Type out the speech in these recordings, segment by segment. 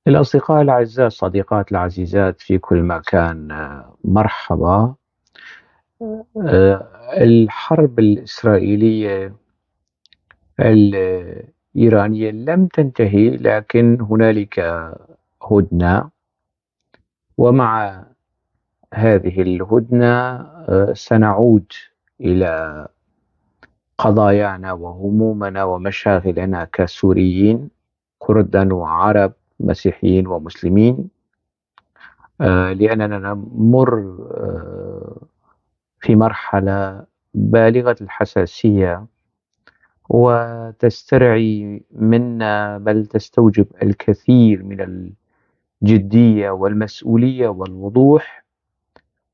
الأصدقاء الأعزاء، الصديقات العزيزات في كل مكان، مرحبا. الحرب الإسرائيلية الإيرانية لم تنتهي، لكن هنالك هدنة، ومع هذه الهدنة سنعود إلى قضايانا وهمومنا ومشاغلنا كسوريين، كردا وعرب، مسيحيين ومسلمين. لأننا نمر في مرحلة بالغة الحساسية، وتسترعي منا بل تستوجب الكثير من الجدية والمسؤولية والوضوح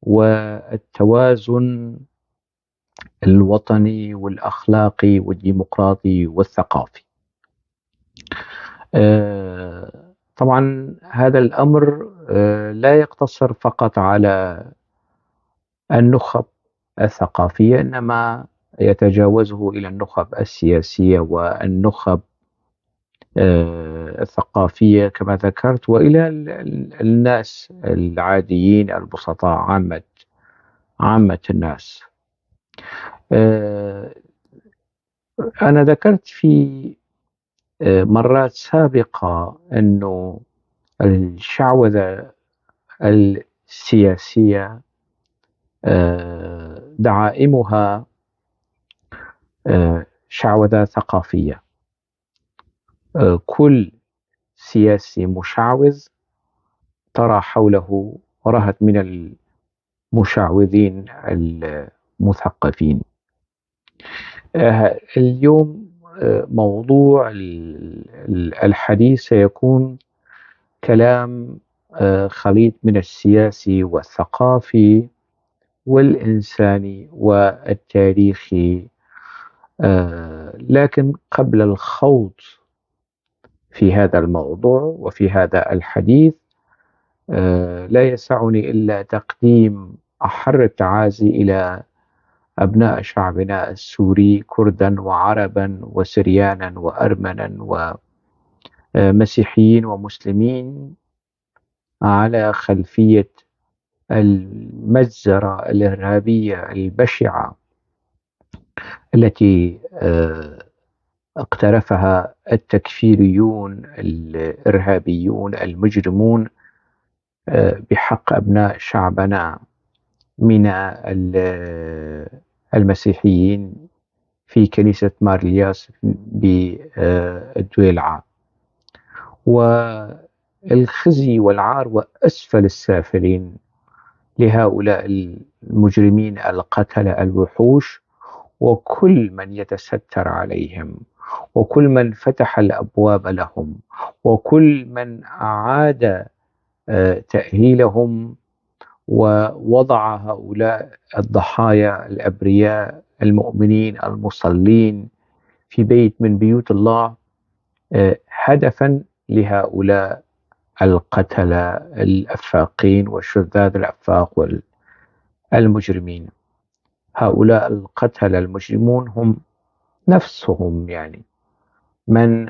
والتوازن الوطني والأخلاقي والديمقراطي والثقافي. طبعا هذا الأمر لا يقتصر فقط على النخب الثقافية، إنما يتجاوزه إلى النخب السياسية والنخب الثقافية كما ذكرت، وإلى الناس العاديين البسطاء، عامة الناس. آه، أنا ذكرت في مرات سابقة أنه الشعوذة السياسية دعائمها شعوذة ثقافية. كل سياسي مشعوذ ترى حوله ورهة من المشعوذين المثقفين. اليوم موضوع الحديث سيكون كلام خليط من السياسي والثقافي والإنساني والتاريخي. لكن قبل الخوض في هذا الموضوع وفي هذا الحديث، لا يسعني إلا تقديم أحر التعازي إلى أبناء شعبنا السوري، كردا وعربا وسريانا وأرمنا ومسيحيين ومسلمين، على خلفية المجزرة الإرهابية البشعة التي اقترفها التكفيريون الإرهابيون المجرمون بحق أبناء شعبنا من المسيحيين في كنيسة مارلياس بالدويلعة. والخزي والعار وأسفل السافلين لهؤلاء المجرمين القتلة الوحوش، وكل من يتستر عليهم، وكل من فتح الأبواب لهم، وكل من أعاد تأهيلهم ووضع هؤلاء الضحايا الأبرياء المؤمنين المصلين في بيت من بيوت الله هدفا لهؤلاء القتلة الأفاقين والشذاذ الأفاق والمجرمين. هؤلاء القتلة المجرمون هم نفسهم من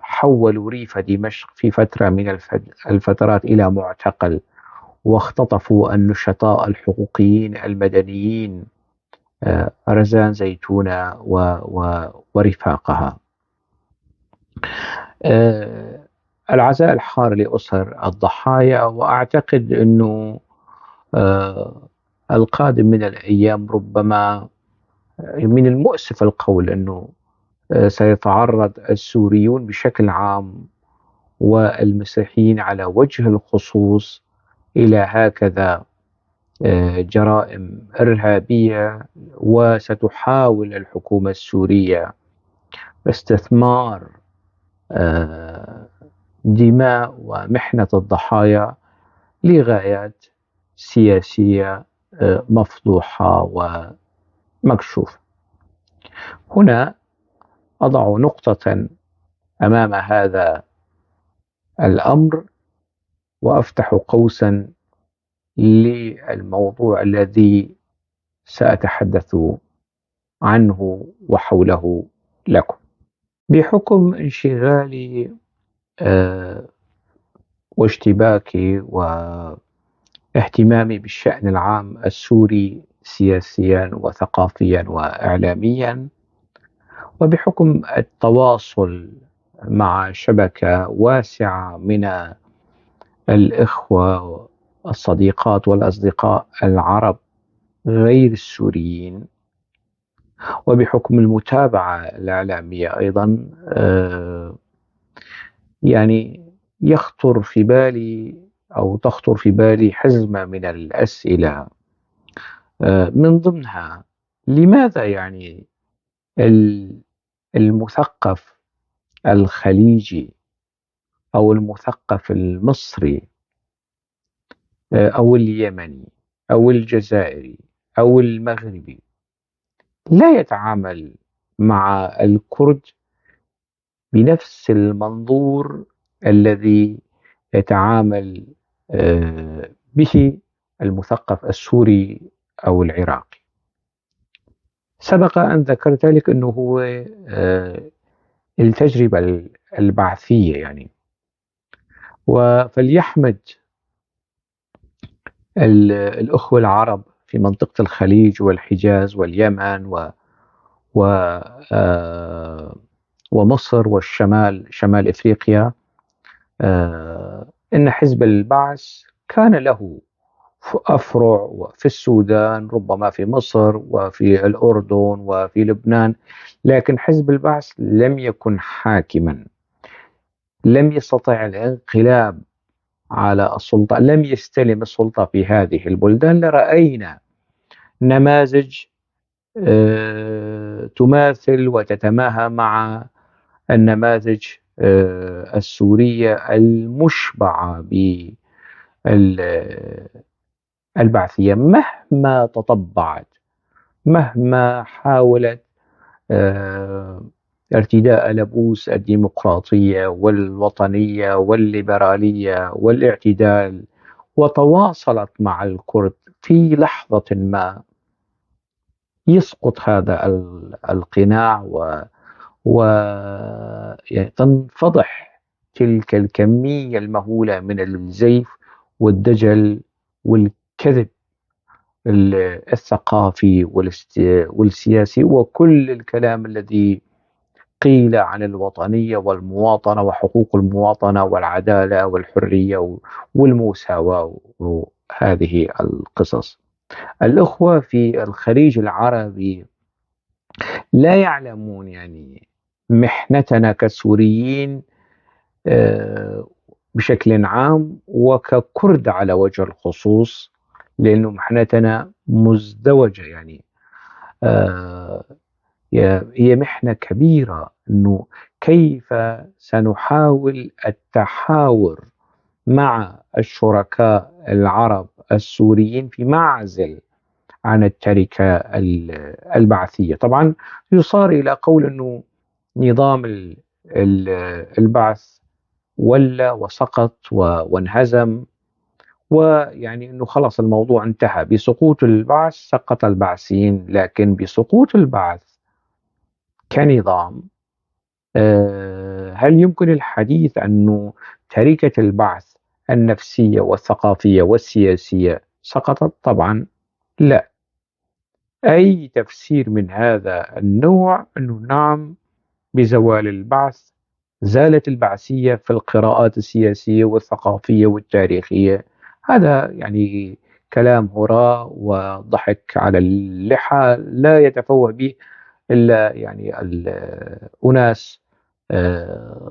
حولوا ريف دمشق في فترة من الفترات إلى معتقل، واختطفوا النشطاء الحقوقيين المدنيين، رزان زيتونة ورفاقها. العزاء الحار لأسر الضحايا، وأعتقد أنه القادم من الأيام ربما من المؤسف القول أنه سيتعرض السوريون بشكل عام والمسيحيين على وجه الخصوص إلى هكذا جرائم إرهابية. وستحاول الحكومة السورية استثمار دماء ومحنة الضحايا لغايات سياسية مفضوحة ومكشوفة. هنا أضع نقطة أمام هذا الأمر، وأفتح قوسا للموضوع الذي سأتحدث عنه وحوله لكم. بحكم انشغالي واشتباكي واهتمامي بالشأن العام السوري سياسيا وثقافيا وإعلاميا، وبحكم التواصل مع شبكة واسعة من الإخوة الصديقات والأصدقاء العرب غير السوريين، وبحكم المتابعة الإعلامية أيضا، يعني يخطر في بالي أو تخطر في بالي حزمة من الأسئلة، من ضمنها: لماذا يعني ال- المثقف الخليجي أو المثقف المصري، أو اليمني أو الجزائري أو المغربي لا يتعامل مع الكرد بنفس المنظور الذي يتعامل به المثقف السوري أو العراقي؟ سبق أن ذكرت لك أنه هو التجربة البعثية يعني. فليحمد الأخوة العرب في منطقة الخليج والحجاز واليمن و ومصر والشمال، شمال إفريقيا، إن حزب البعث كان له أفرع في السودان، ربما في مصر وفي الأردن وفي لبنان، لكن حزب البعث لم يكن حاكما، لم يستطع الانقلاب على السلطة، لم يستلم السلطة في هذه البلدان. لرأينا نماذج تماثل وتتماهى مع النماذج السورية المشبعة بالبعثية، مهما تطبعت، مهما حاولت ارتداء لبوس الديمقراطية والوطنية والليبرالية والاعتدال، وتواصلت مع الكرد، في لحظة ما يسقط هذا القناع و يعني تنفضح تلك الكمية المهولة من الزيف والدجل والكذب الثقافي والسياسي، وكل الكلام الذي قيل عن الوطنية والمواطنة وحقوق المواطنة والعدالة والحرية والمساواة وهذه القصص. الأخوة في الخليج العربي لا يعلمون يعني محنتنا كسوريين بشكل عام وككرد على وجه الخصوص، لأنه محنتنا مزدوجة يعني. آه، هي محنة كبيرة، أنه كيف سنحاول التحاور مع الشركاء العرب السوريين في معزل عن التركة البعثية. طبعا يصار إلى قول أنه نظام البعث ولى وسقط وانهزم، ويعني أنه خلاص الموضوع انتهى بسقوط البعث، سقط البعثيين. لكن بسقوط البعث كنظام، هل يمكن الحديث أنه تركة البعث النفسية والثقافية والسياسية سقطت؟ طبعا لا. أي تفسير من هذا النوع أنه نعم، بزوال البعث زالت البعثية في القراءات السياسية والثقافية والتاريخية. هذا يعني كلام هراء وضحك على اللحى، لا يتفوه به إلا يعني أناس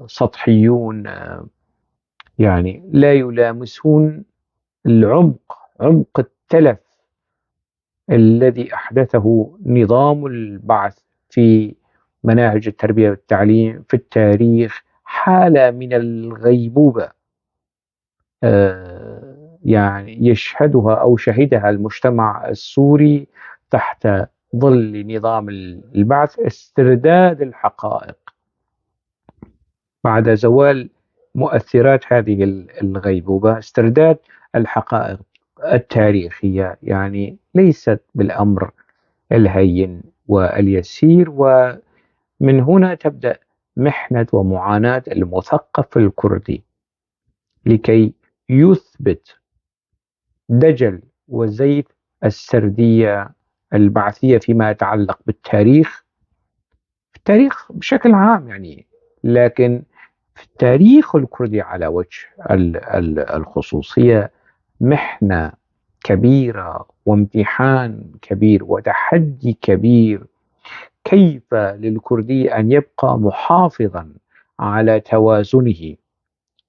سطحيون، يعني لا يلامسون عمق التلف الذي أحدثه نظام البعث في مناهج التربية والتعليم في التاريخ. حالة من الغيبوبة يعني يشهدها أو شهدها المجتمع السوري تحت ظل نظام البعث، استرداد الحقائق بعد زوال مؤثرات هذه الغيبوبة، استرداد الحقائق التاريخية، يعني ليست بالأمر الهين واليسير. ومن هنا تبدأ محنة ومعاناة المثقف الكردي لكي يثبت دجل وزيف السردية البعثية فيما يتعلق بالتاريخ، في التاريخ بشكل عام يعني، لكن في التاريخ الكردي على وجه الخصوصية محنة كبيرة وامتحان كبير وتحدي كبير. كيف للكردي أن يبقى محافظا على توازنه،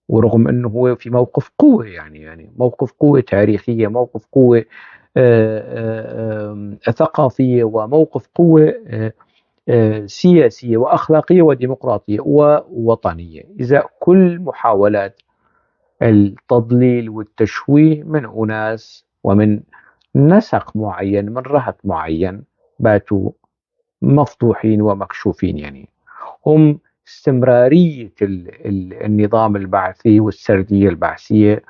ورغم أنه هو في موقف قوة، يعني موقف قوة تاريخية، موقف قوة ثقافية، وموقف قوة سياسية وأخلاقية وديمقراطية ووطنية، إزاء كل محاولات التضليل والتشويه من أناس ومن نسق معين، من رهط معين، باتوا مفضوحين ومكشوفين يعني. هم استمرارية النظام البعثي والسردية البعثية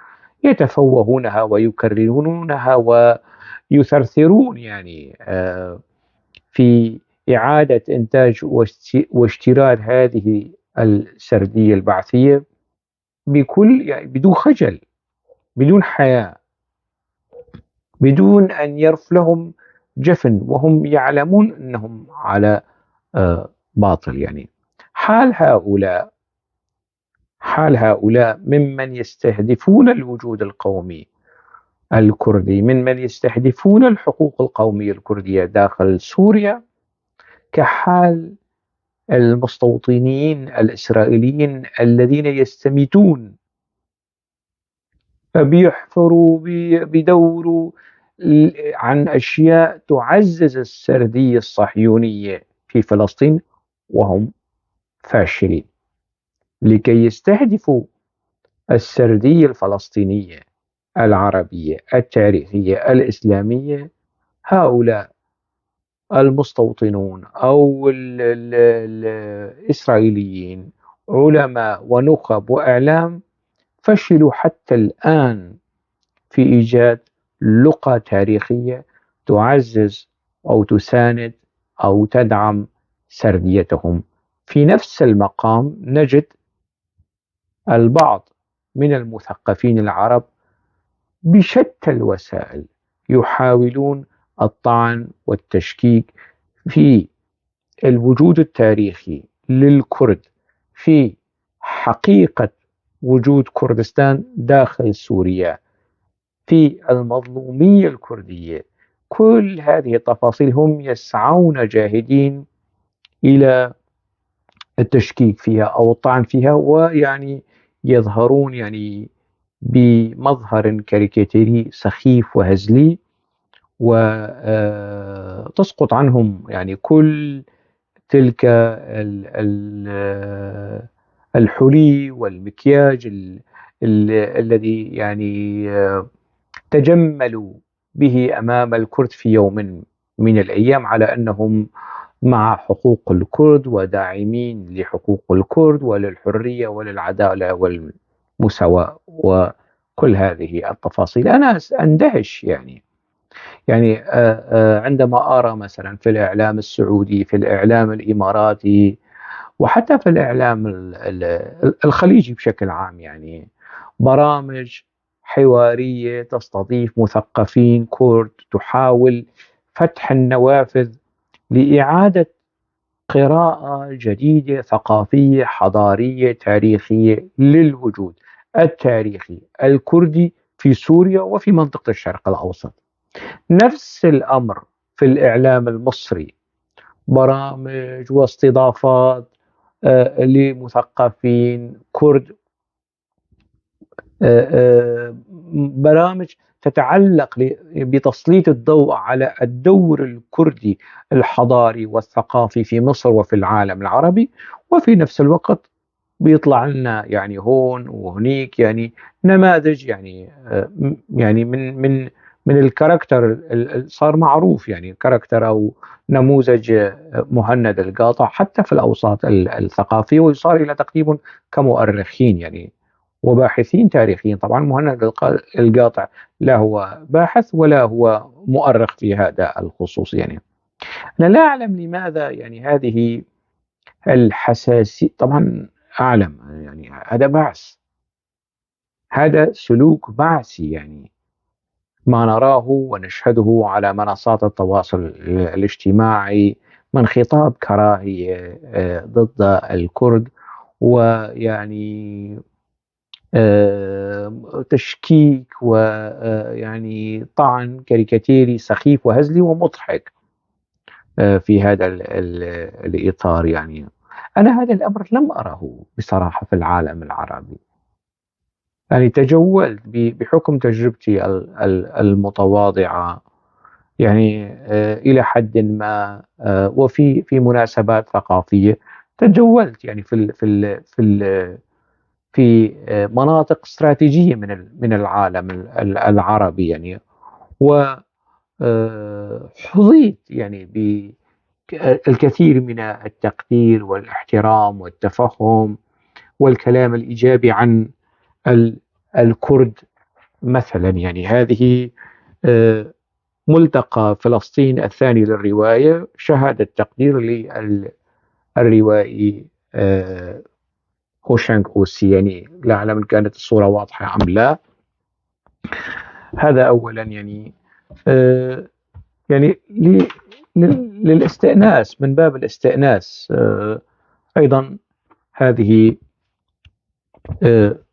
يتفوهونها ويكررونها ويثرثرون يعني في إعادة إنتاج واشتراك هذه السردية البعثية بكل يعني بدون خجل، بدون حياء، بدون أن يرف لهم جفن، وهم يعلمون أنهم على باطل يعني. حال هؤلاء حال هؤلاء ممن يستهدفون الوجود القومي الكردي، ممن يستهدفون الحقوق القومية الكردية داخل سوريا، كحال المستوطنين الإسرائيليين الذين يستميتون، فبيحفروا بيدوروا عن أشياء تعزز السردية الصهيونية في فلسطين، وهم فاشلين. لكي يستهدفوا السردية الفلسطينية العربية التاريخية الإسلامية، هؤلاء المستوطنون أو الإسرائيليين، علماء ونخب وإعلام، فشلوا حتى الآن في إيجاد لغة تاريخية تعزز أو تساند أو تدعم سرديتهم. في نفس المقام نجد البعض من المثقفين العرب بشتى الوسائل يحاولون الطعن والتشكيك في الوجود التاريخي للكرد، في حقيقة وجود كردستان داخل سوريا، في المظلومية الكردية. كل هذه التفاصيل هم يسعون جاهدين إلى التشكيك فيها أو الطعن فيها، ويعني يظهرون يعني بمظهر كاريكاتيري سخيف وهزلي، وتسقط عنهم يعني كل تلك الحلي والمكياج الذي يعني تجملوا به أمام الكرد في يوم من الأيام على أنهم مع حقوق الكرد وداعمين لحقوق الكرد وللحرية وللعدالة والمساواة وكل هذه التفاصيل. أنا أندهش يعني عندما أرى مثلا في الإعلام السعودي، في الإعلام الإماراتي، وحتى في الإعلام الخليجي بشكل عام، يعني برامج حوارية تستضيف مثقفين كرد تحاول فتح النوافذ لإعادة قراءة جديدة ثقافية حضارية تاريخية للوجود التاريخي الكردي في سوريا وفي منطقة الشرق الأوسط. نفس الأمر في الإعلام المصري، برامج واستضافات لمثقفين كرد، برامج تتعلق بتسليط الضوء على الدور الكردي الحضاري والثقافي في مصر وفي العالم العربي، وفي نفس الوقت بيطلع لنا يعني هون وهنيك يعني نماذج يعني من الكاركتر صار معروف، يعني كاركتر او نموذج مهند القاطع حتى في الاوساط الثقافيه، ويصار الى تقديم كمؤرخين يعني وباحثين تاريخيين. طبعا مهند القاطع لا هو باحث ولا هو مؤرخ في هذا الخصوص يعني. أنا لا أعلم لماذا يعني هذه الحساسية، طبعا أعلم يعني هذا بعث، هذا سلوك بعثي، يعني ما نراه ونشهده على منصات التواصل الاجتماعي من خطاب كراهية ضد الكرد، ويعني تشكيك ويعني طعن كاريكاتيري سخيف وهزلي ومضحك في هذا الإطار. يعني أنا هذا الأمر لم أره بصراحة في العالم العربي. يعني تجولت بحكم تجربتي المتواضعة، يعني إلى حد ما، وفي مناسبات ثقافية تجولت، يعني في مناطق استراتيجية من العالم العربي، يعني وحظيت يعني بالكثير من التقدير والاحترام والتفهم والكلام الإيجابي عن ال- الكرد مثلا. يعني هذه آه، ملتقى فلسطين الثاني للرواية شهادة تقدير للروائي هوشانغ أوسي. يعني لا أعلم إن كانت الصورة واضحة أم لا. هذا أولا. يعني آه، يعني للاستئناس، من باب الاستئناس أيضا، هذه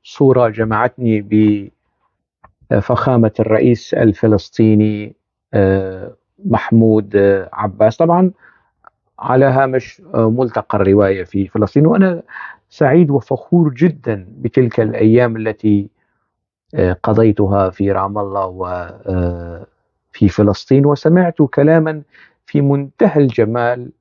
صورة جمعتني بفخامة الرئيس الفلسطيني محمود عباس، طبعا على هامش ملتقى الرواية في فلسطين. وأنا سعيد وفخور جدا بتلك الأيام التي قضيتها في رام الله وفي فلسطين، وسمعت كلاما في منتهى الجمال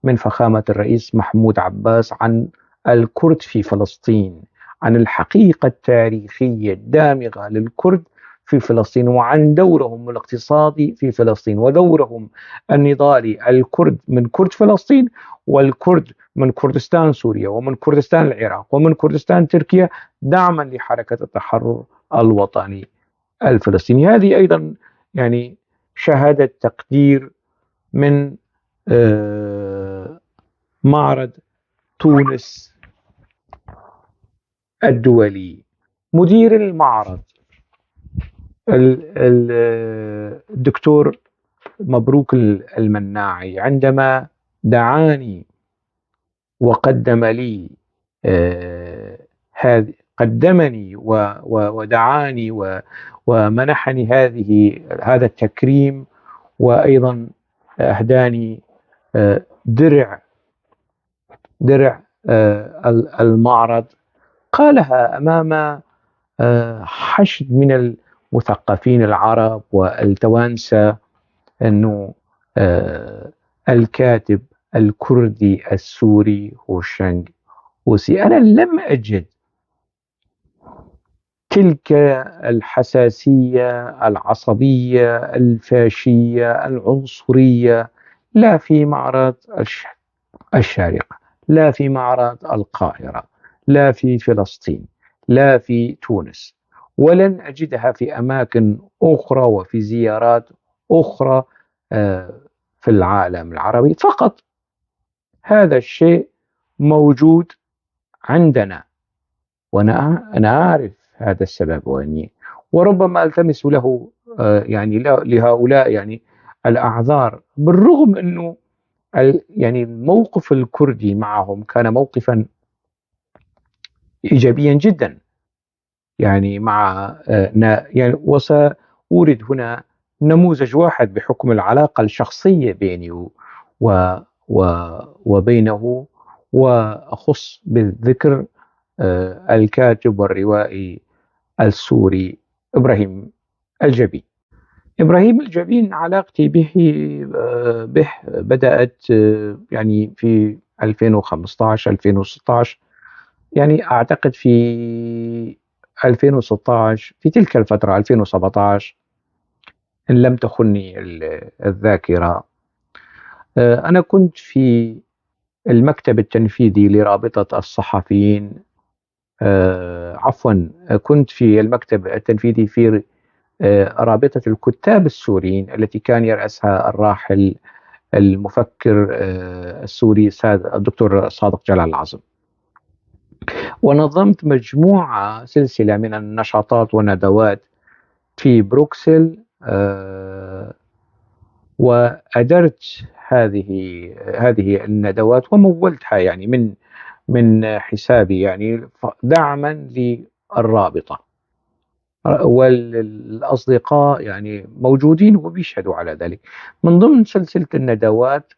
من فخامة الرئيس محمود عباس عن الكرد في فلسطين، عن الحقيقة التاريخية الدامغة للكرد في فلسطين، وعن دورهم الاقتصادي في فلسطين، ودورهم النضالي، الكرد من كرد فلسطين، والكرد من كردستان سوريا، ومن كردستان العراق، ومن كردستان تركيا، دعما لحركة التحرر الوطني الفلسطيني. هذه أيضا يعني شهادة تقدير من معرض تونس الدولي. مدير المعرض الدكتور مبروك المناعي، عندما دعاني وقدم لي قدمني ودعاني ومنحني هذا التكريم، وأيضا أهداني درع المعرض، قالها أمام حشد من المثقفين العرب والتوانسة، أنه الكاتب الكردي السوري هوشانغ أوسي. أنا لم أجد تلك الحساسية العصبية الفاشية العنصرية، لا في معرض الشارقة، لا في معرض القاهرة، لا في فلسطين، لا في تونس، ولن أجدها في أماكن أخرى وفي زيارات أخرى في العالم العربي. فقط هذا الشيء موجود عندنا، وأنا أعرف هذا السبب، وربما ألتمس له يعني لهؤلاء يعني الأعذار، بالرغم أنه يعني الموقف الكردي معهم كان موقفا إيجابيا جدا. يعني مع يعني وسأورد هنا نموذج واحد بحكم العلاقة الشخصية بيني و وبينه، وأخص بالذكر الكاتب والروائي السوري إبراهيم الجبين. إبراهيم الجبين علاقتي به بدأت يعني في 2015 2016، يعني أعتقد في 2016، في تلك الفترة 2017 إن لم تخني الذاكرة. أنا كنت في المكتب التنفيذي لرابطة الصحفيين، عفوا، كنت في المكتب التنفيذي في رابطة الكتاب السوريين التي كان يرأسها الراحل المفكر السوري الدكتور صادق جلال العظم. ونظمت سلسلة من النشاطات والندوات في بروكسل، وأدرت هذه الندوات ومولتها يعني من حسابي، يعني دعما للرابطة، والأصدقاء يعني موجودين وبيشهدوا على ذلك. من ضمن سلسلة الندوات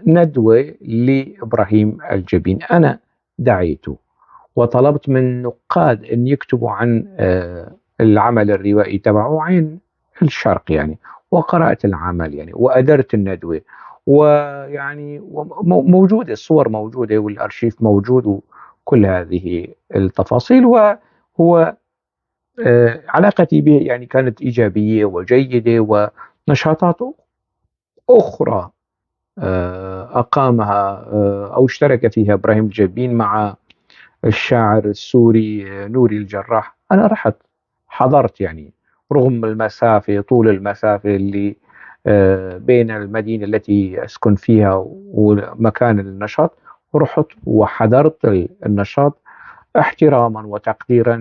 ندوة لإبراهيم الجبين، أنا دعيته وطلبت من نقاد أن يكتبوا عن العمل الروائي تبعه عن الشرق يعني، وقرأت العمل يعني وأدرت الندوة، ويعني موجودة الصور، موجودة والأرشيف موجود وكل هذه التفاصيل. وهو علاقتي به يعني كانت إيجابية وجيدة، ونشاطات أخرى أقامها أو اشترك فيها إبراهيم الجبين مع الشاعر السوري نوري الجراح. أنا رحت حضرت يعني، رغم المسافة، طول المسافة اللي بين المدينة التي أسكن فيها ومكان النشاط، ورحت وحضرت النشاط احتراما وتقديرا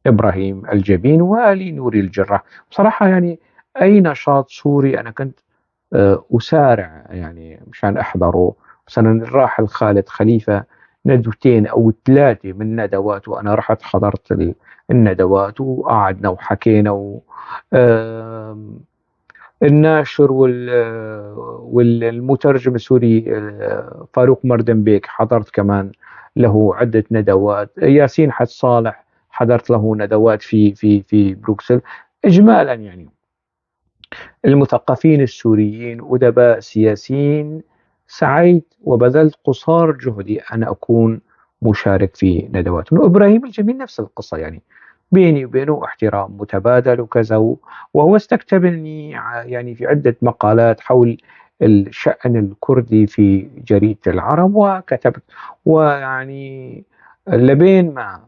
لإبراهيم الجبين ولنوري الجراح. بصراحة يعني أي نشاط سوري أنا كنت أسارع يعني مشان أحضره. مثلا الراحل خالد خليفة ندوتين أو ثلاثة من ندوات وأنا رحت حضرت الندوات وقعدنا وحكينا آم، الناشر والمترجم السوري فاروق مردنبيك حضرت كمان له عدة ندوات. ياسين حج صالح حضرت له ندوات في بروكسل. إجمالا يعني المثقفين السوريين، أدباء سياسيين، سعيت وبذلت قصارى جهدي أن أكون مشارك في ندواتهم. وإبراهيم الجميل نفس القصة يعني، بيني وبينه احترام متبادل وكذا، وهو استكتبني يعني في عدة مقالات حول الشأن الكردي في جريدة العرب، وكتبت ويعني لبين ما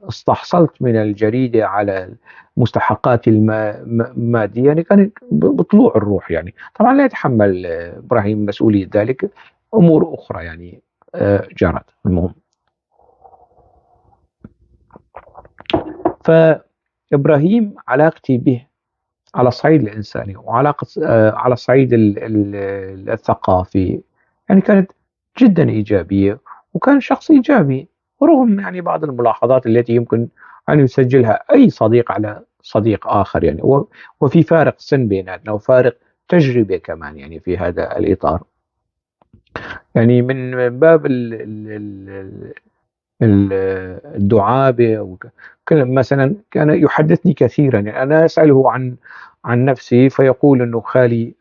استحصلت من الجريدة على مستحقاتي المادية، يعني كان بطلوع الروح يعني. طبعا لا يتحمل إبراهيم مسؤولية ذلك، أمور أخرى يعني جرت. المهم، فإبراهيم علاقتي به على الصعيد الإنساني وعلاقة على الصعيد الثقافي يعني كانت جدا إيجابية، وكان شخص إيجابي، رغم يعني بعض الملاحظات التي يمكن أن يسجلها أي صديق على صديق آخر يعني، وفي فارق سن بيناتنا وفارق تجربة كمان يعني في هذا الإطار. يعني من باب الدعابة مثلا كان يحدثني كثيرا، يعني أنا أسأله عن نفسي فيقول أنه خالي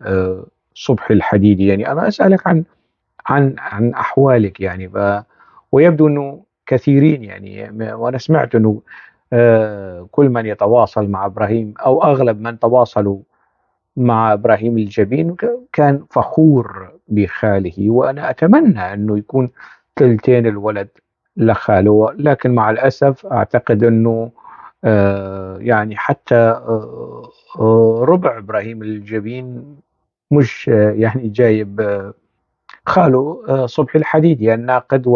صبحي الحديدي. يعني أنا أسألك عن أحوالك يعني ويبدو أنه كثيرين يعني، وأنا سمعت أنه كل من يتواصل مع إبراهيم أو أغلب من تواصلوا مع إبراهيم الجبين كان فخور بخاله، وأنا أتمنى أنه يكون ثلثين الولد لخاله. لكن مع الأسف أعتقد أنه يعني حتى ربع إبراهيم الجبين مش يعني جايب خاله صبحي الحديدي الناقد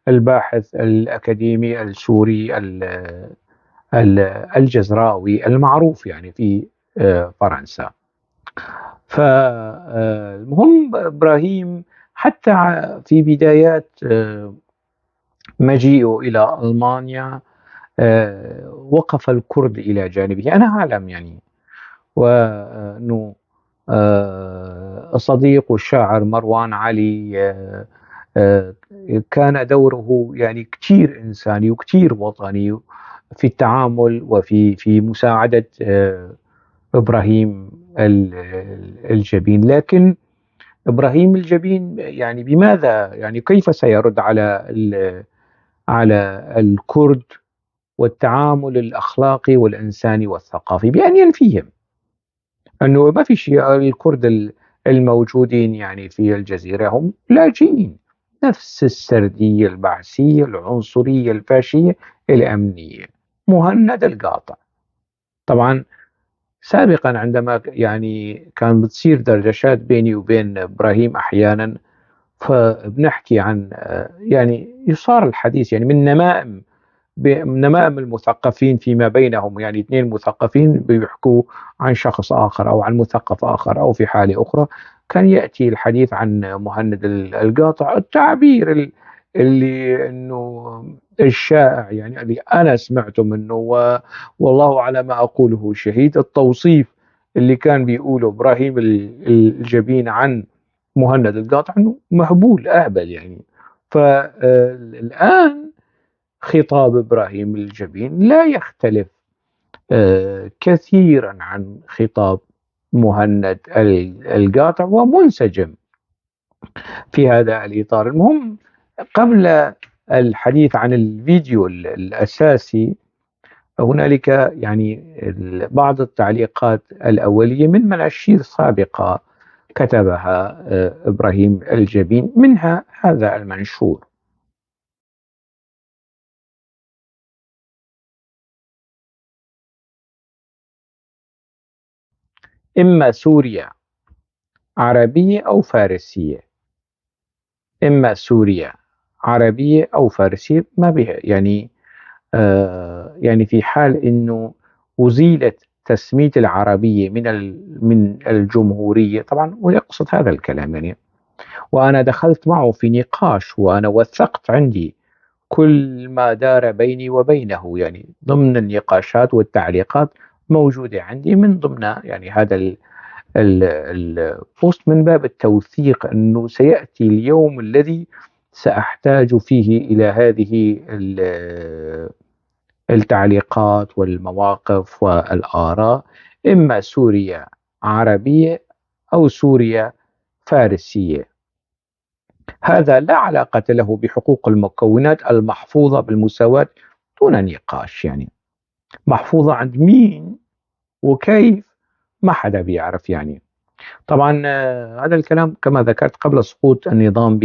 والباحث الأكاديمي السوري الجزراوي المعروف يعني في فرنسا. فالمهم إبراهيم حتى في بدايات مجيئه إلى ألمانيا وقف الكرد إلى جانبه. أنا أعلم يعني، وأنه الصديق والشاعر مروان علي آه، كان دوره يعني كثير إنساني وكثير وطني في التعامل وفي مساعدة إبراهيم الجبين. لكن إبراهيم الجبين يعني بماذا يعني كيف سيرد على الكرد والتعامل الأخلاقي والإنساني والثقافي؟ بأن ينفيهم، أنه ما في شيء. الكرد الموجودين يعني في الجزيرة هم لاجئين، نفس السردية البعثية العنصرية الفاشية الأمنية، مهند القاطع. طبعا سابقا عندما يعني كان بتصير دردشات بيني وبين إبراهيم أحيانا، فبنحكي عن يعني يصار الحديث يعني من نمائم المثقفين فيما بينهم، يعني اثنين مثقفين بيحكوا عن شخص آخر أو عن مثقف آخر، أو في حالة أخرى كان يأتي الحديث عن مهند القاطع. التعبير اللي أنه الشائع يعني اللي أنا سمعته منه والله على ما أقوله شهيد، التوصيف اللي كان بيقوله إبراهيم الجبين عن مهند القاطع أنه مهبول أهبل يعني. فالآن خطاب إبراهيم الجبين لا يختلف كثيرا عن خطاب مهند القاطع، ومنسجم في هذا الإطار. المهم، قبل الحديث عن الفيديو الأساسي، هنالك يعني بعض التعليقات الأولية من مناشير سابقة كتبها إبراهيم الجبين، منها هذا المنشور: إما سوريا عربية أو فارسية، إما سوريا عربية أو فارسية، ما بها يعني يعني في حال أنه أزيلت تسمية العربية من الجمهورية، طبعا ويقصد هذا الكلام يعني. وأنا دخلت معه في نقاش وأنا وثقت عندي كل ما دار بيني وبينه، يعني ضمن النقاشات والتعليقات موجودة عندي من ضمن يعني هذا البوست، من باب التوثيق أنه سيأتي اليوم الذي سأحتاج فيه إلى هذه التعليقات والمواقف والآراء: إما سوريا عربية أو سوريا فارسية. هذا لا علاقة له بحقوق المكونات المحفوظة بالمساواة دون نقاش، يعني محفوظة عند مين وكيف ما حدا بيعرف يعني. طبعا هذا الكلام كما ذكرت قبل سقوط النظام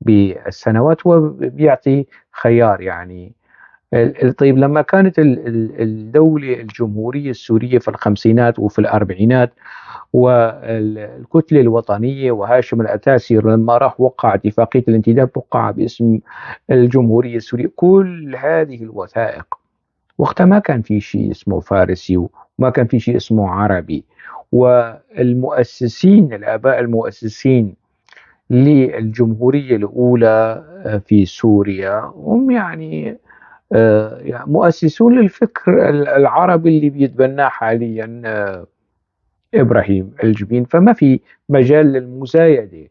بالسنوات، وبيعطي خيار يعني. طيب، لما كانت الدولة الجمهورية السورية في الخمسينات وفي الأربعينات، والكتلة الوطنية وهاشم الأتاسي لما راح وقع اتفاقية الانتداب وقع باسم الجمهورية السورية، كل هذه الوثائق وقتها ما كان في شيء اسمه فارسي وما كان في شيء اسمه عربي. والمؤسسين الآباء المؤسسين للجمهورية الأولى في سوريا هم يعني مؤسسون للفكر العربي اللي بيتبناه حاليا إبراهيم الجبين. فما في مجال للمزايدة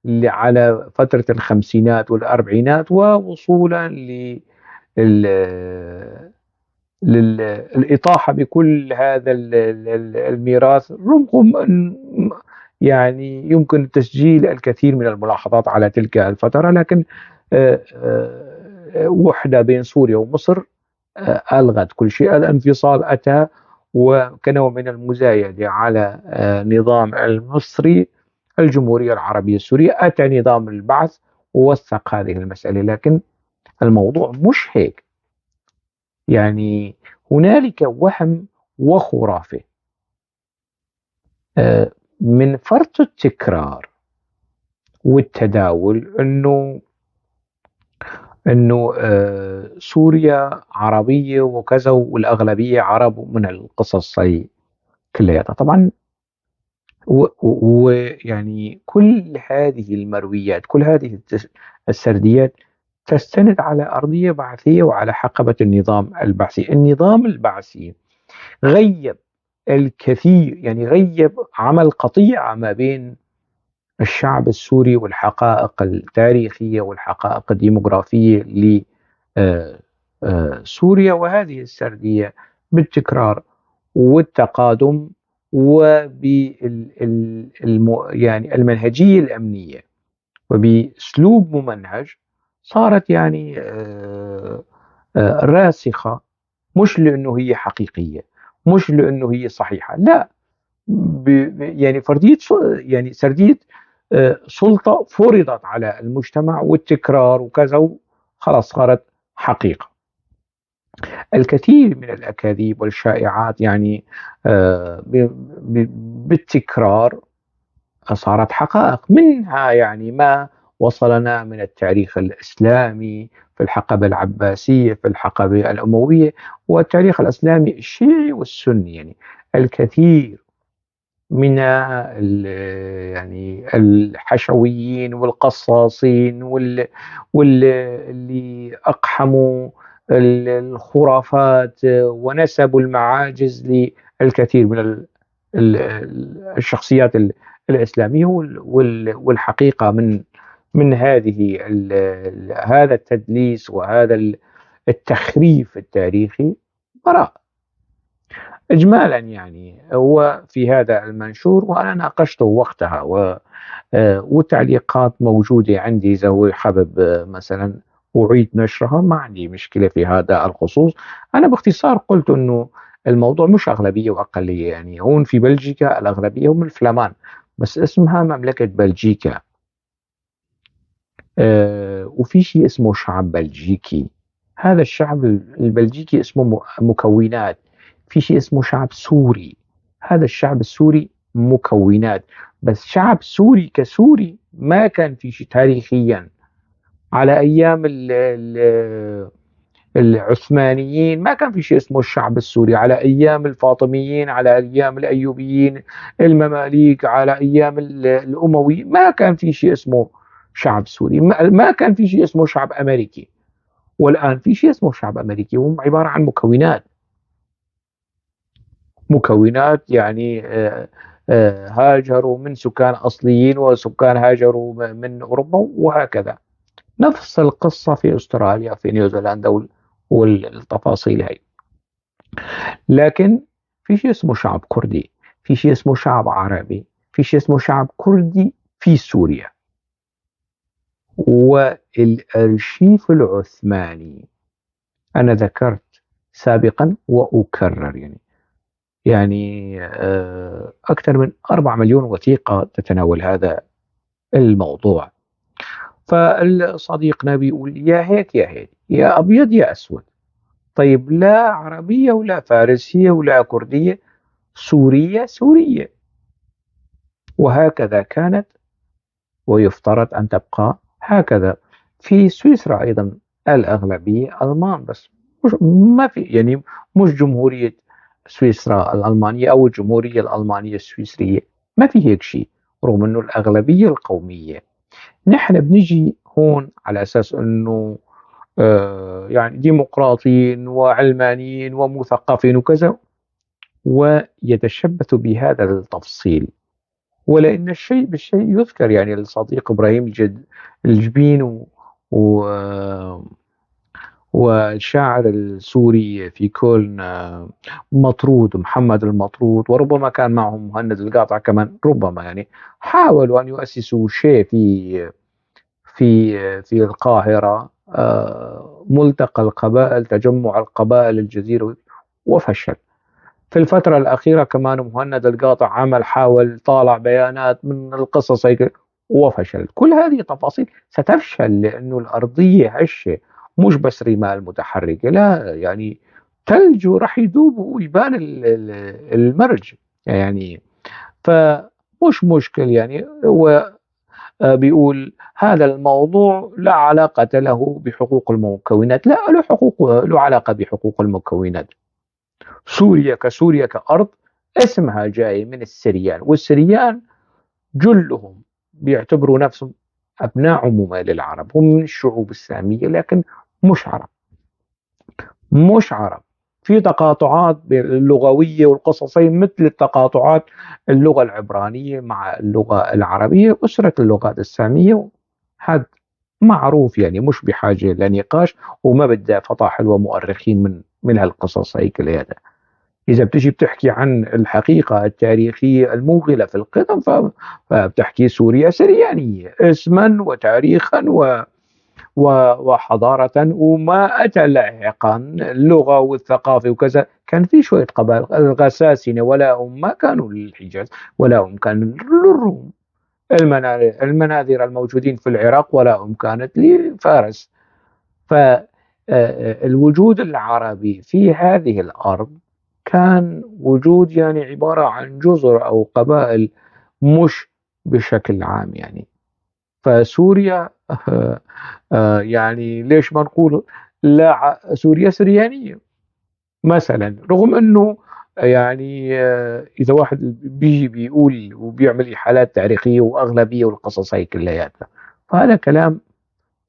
اللي على فترة الخمسينات والأربعينات ووصولا للإطاحة بكل هذا الميراث، رغم أن يعني يمكن تسجيل الكثير من الملاحظات على تلك الفترة، لكن وحدة بين سوريا ومصر ألغت كل شيء. الانفصال أتى وكنوع من المزايدة على نظام المصري الجمهورية العربية السورية. أتى نظام البعث ووثق هذه المسألة، لكن الموضوع مش هيك يعني. هنالك وهم وخرافة من فرط التكرار والتداول انه سوريا عربية وكذا والأغلبية عرب من القصص هي كلياتها. طبعا ويعني كل هذه المرويات، كل هذه السرديات تستند على أرضية بعثية وعلى حقبة النظام البعثي. النظام البعثي غيب الكثير، يعني غيب، عمل قطيعة ما بين الشعب السوري والحقائق التاريخية والحقائق الديمغرافية لسوريا. وهذه السردية بالتكرار والتقادم يعني المنهجية الأمنية وبأسلوب ممنهج صارت يعني راسخة، مش لأنه هي حقيقية، مش لأنه هي صحيحة، لا، يعني فردية يعني سردية سلطة فرضت على المجتمع والتكرار وكذا، خلاص صارت حقيقة. الكثير من الأكاذيب والشائعات يعني بالتكرار صارت حقائق، منها يعني ما وصلنا من التاريخ الإسلامي في الحقبة العباسية، في الحقبة الأموية، والتاريخ الإسلامي الشيعي والسني. يعني الكثير من يعني الحشويين والقصاصين واللي أقحموا الخرافات ونسبوا المعاجز للكثير من الشخصيات الإسلامية. والحقيقة من هذا التدليس وهذا التخريف التاريخي براء. إجمالا يعني هو في هذا المنشور وأنا ناقشته وقتها والتعليقات موجودة عندي، إذا هو حابب مثلا أعيد نشرها ما عندي مشكلة في هذا الخصوص. أنا باختصار قلت أنه الموضوع مش أغلبية وأقلية. يعني هون في بلجيكا الأغلبية هم الفلمان، بس اسمها مملكة بلجيكا. وفي شيء اسمه شعب بلجيكي. هذا الشعب البلجيكي اسمه مكونات. في شيء اسمه شعب سوري. هذا الشعب السوري مكونات. بس شعب سوري كسوري ما كان في شيء تاريخيا. على أيام العثمانيين ما كان في شيء اسمه الشعب السوري. على أيام الفاطميين، على أيام الأيوبيين، المماليك، على أيام الأموي ما كان في شيء اسمه شعب سوري. ما كان في شيء اسمه شعب أمريكي. والآن في شيء اسمه شعب أمريكي، هم عبارة عن مكونات. مكونات يعني هاجروا من سكان أصليين وسكان هاجروا من أوروبا وهكذا. نفس القصة في أستراليا، في نيوزيلندا والتفاصيل هي. لكن في شيء اسمه شعب كردي، في شيء اسمه شعب عربي، في شيء اسمه شعب كردي في سوريا. والأرشيف العثماني أنا ذكرت سابقا وأكرر يعني أكثر من 4 مليون وثيقة تتناول هذا الموضوع. فالصديقنا بيقول يا هيك يا هيك، يا أبيض يا أسود. طيب لا عربية ولا فارسية ولا كردية، سورية سورية. وهكذا كانت ويفترض أن تبقى هكذا. في سويسرا أيضا الأغلبية ألمان، بس مش ما في يعني مش جمهورية سويسرا الألمانية أو الجمهورية الألمانية السويسرية، ما في هيك شيء، رغم أنه الأغلبية القومية. نحن بنجي هون على أساس أنه يعني ديمقراطيين وعلمانيين ومثقفين وكذا، ويتشبث بهذا التفصيل. ولأن الشيء بالشيء يذكر. يعني الصديق إبراهيم الجبين و... والشاعر السوري في كولن مطرود، محمد المطرود، وربما كان معهم مهند القاطع كمان، ربما يعني حاولوا أن يؤسسوا شيء في القاهرة، ملتقى القبائل، تجمع القبائل الجزيرة، وفشل. في الفترة الأخيرة كمان مهند القاطع حاول طالع بيانات من القصص هيك وفشل. كل هذه تفاصيل ستفشل لأنه الأرضية هشة، مش بس رمال متحركة، لا يعني ثلج راح يذوب ويبان المرج يعني. فمش مشكل يعني. هو بيقول هذا الموضوع لا علاقة له بحقوق المكونات. لا له حقوق، له علاقة بحقوق المكونات. سوريا كسوريا كأرض اسمها جاي من السريان، والسريان جلهم بيعتبروا نفسهم أبناء عمومة للعرب، هم من الشعوب السامية لكن مش عرب. مش عرب. في تقاطعات اللغوية والقصصية مثل التقاطعات اللغة العبرانية مع اللغة العربية، أسرة اللغات السامية. هذا معروف يعني، مش بحاجة لنقاش، وما بدها فطاحل ومؤرخين من هالقصص هيك هذا. إذا بتجي بتحكي عن الحقيقة التاريخية الموغلة في القدم فبتحكي سوريا سريانية اسما وتاريخا وحضارة، وما أتى لاحقا اللغة والثقافة وكذا. كان في شوية قبائل، الغساسنة ولا هم ما كانوا للحجاز، ولا هم كانوا للروم. المناذر الموجودين في العراق ولا هم كانت لفارس. فالوجود العربي في هذه الأرض كان وجود يعني عبارة عن جزر أو قبائل، مش بشكل عام يعني. فسوريا يعني ليش ما نقول لا سوريا سريانية مثلا، رغم انه يعني اذا واحد بيجي بيقول وبيعمل حالات تاريخية واغلبية والقصص هي كلياتها، فهذا كلام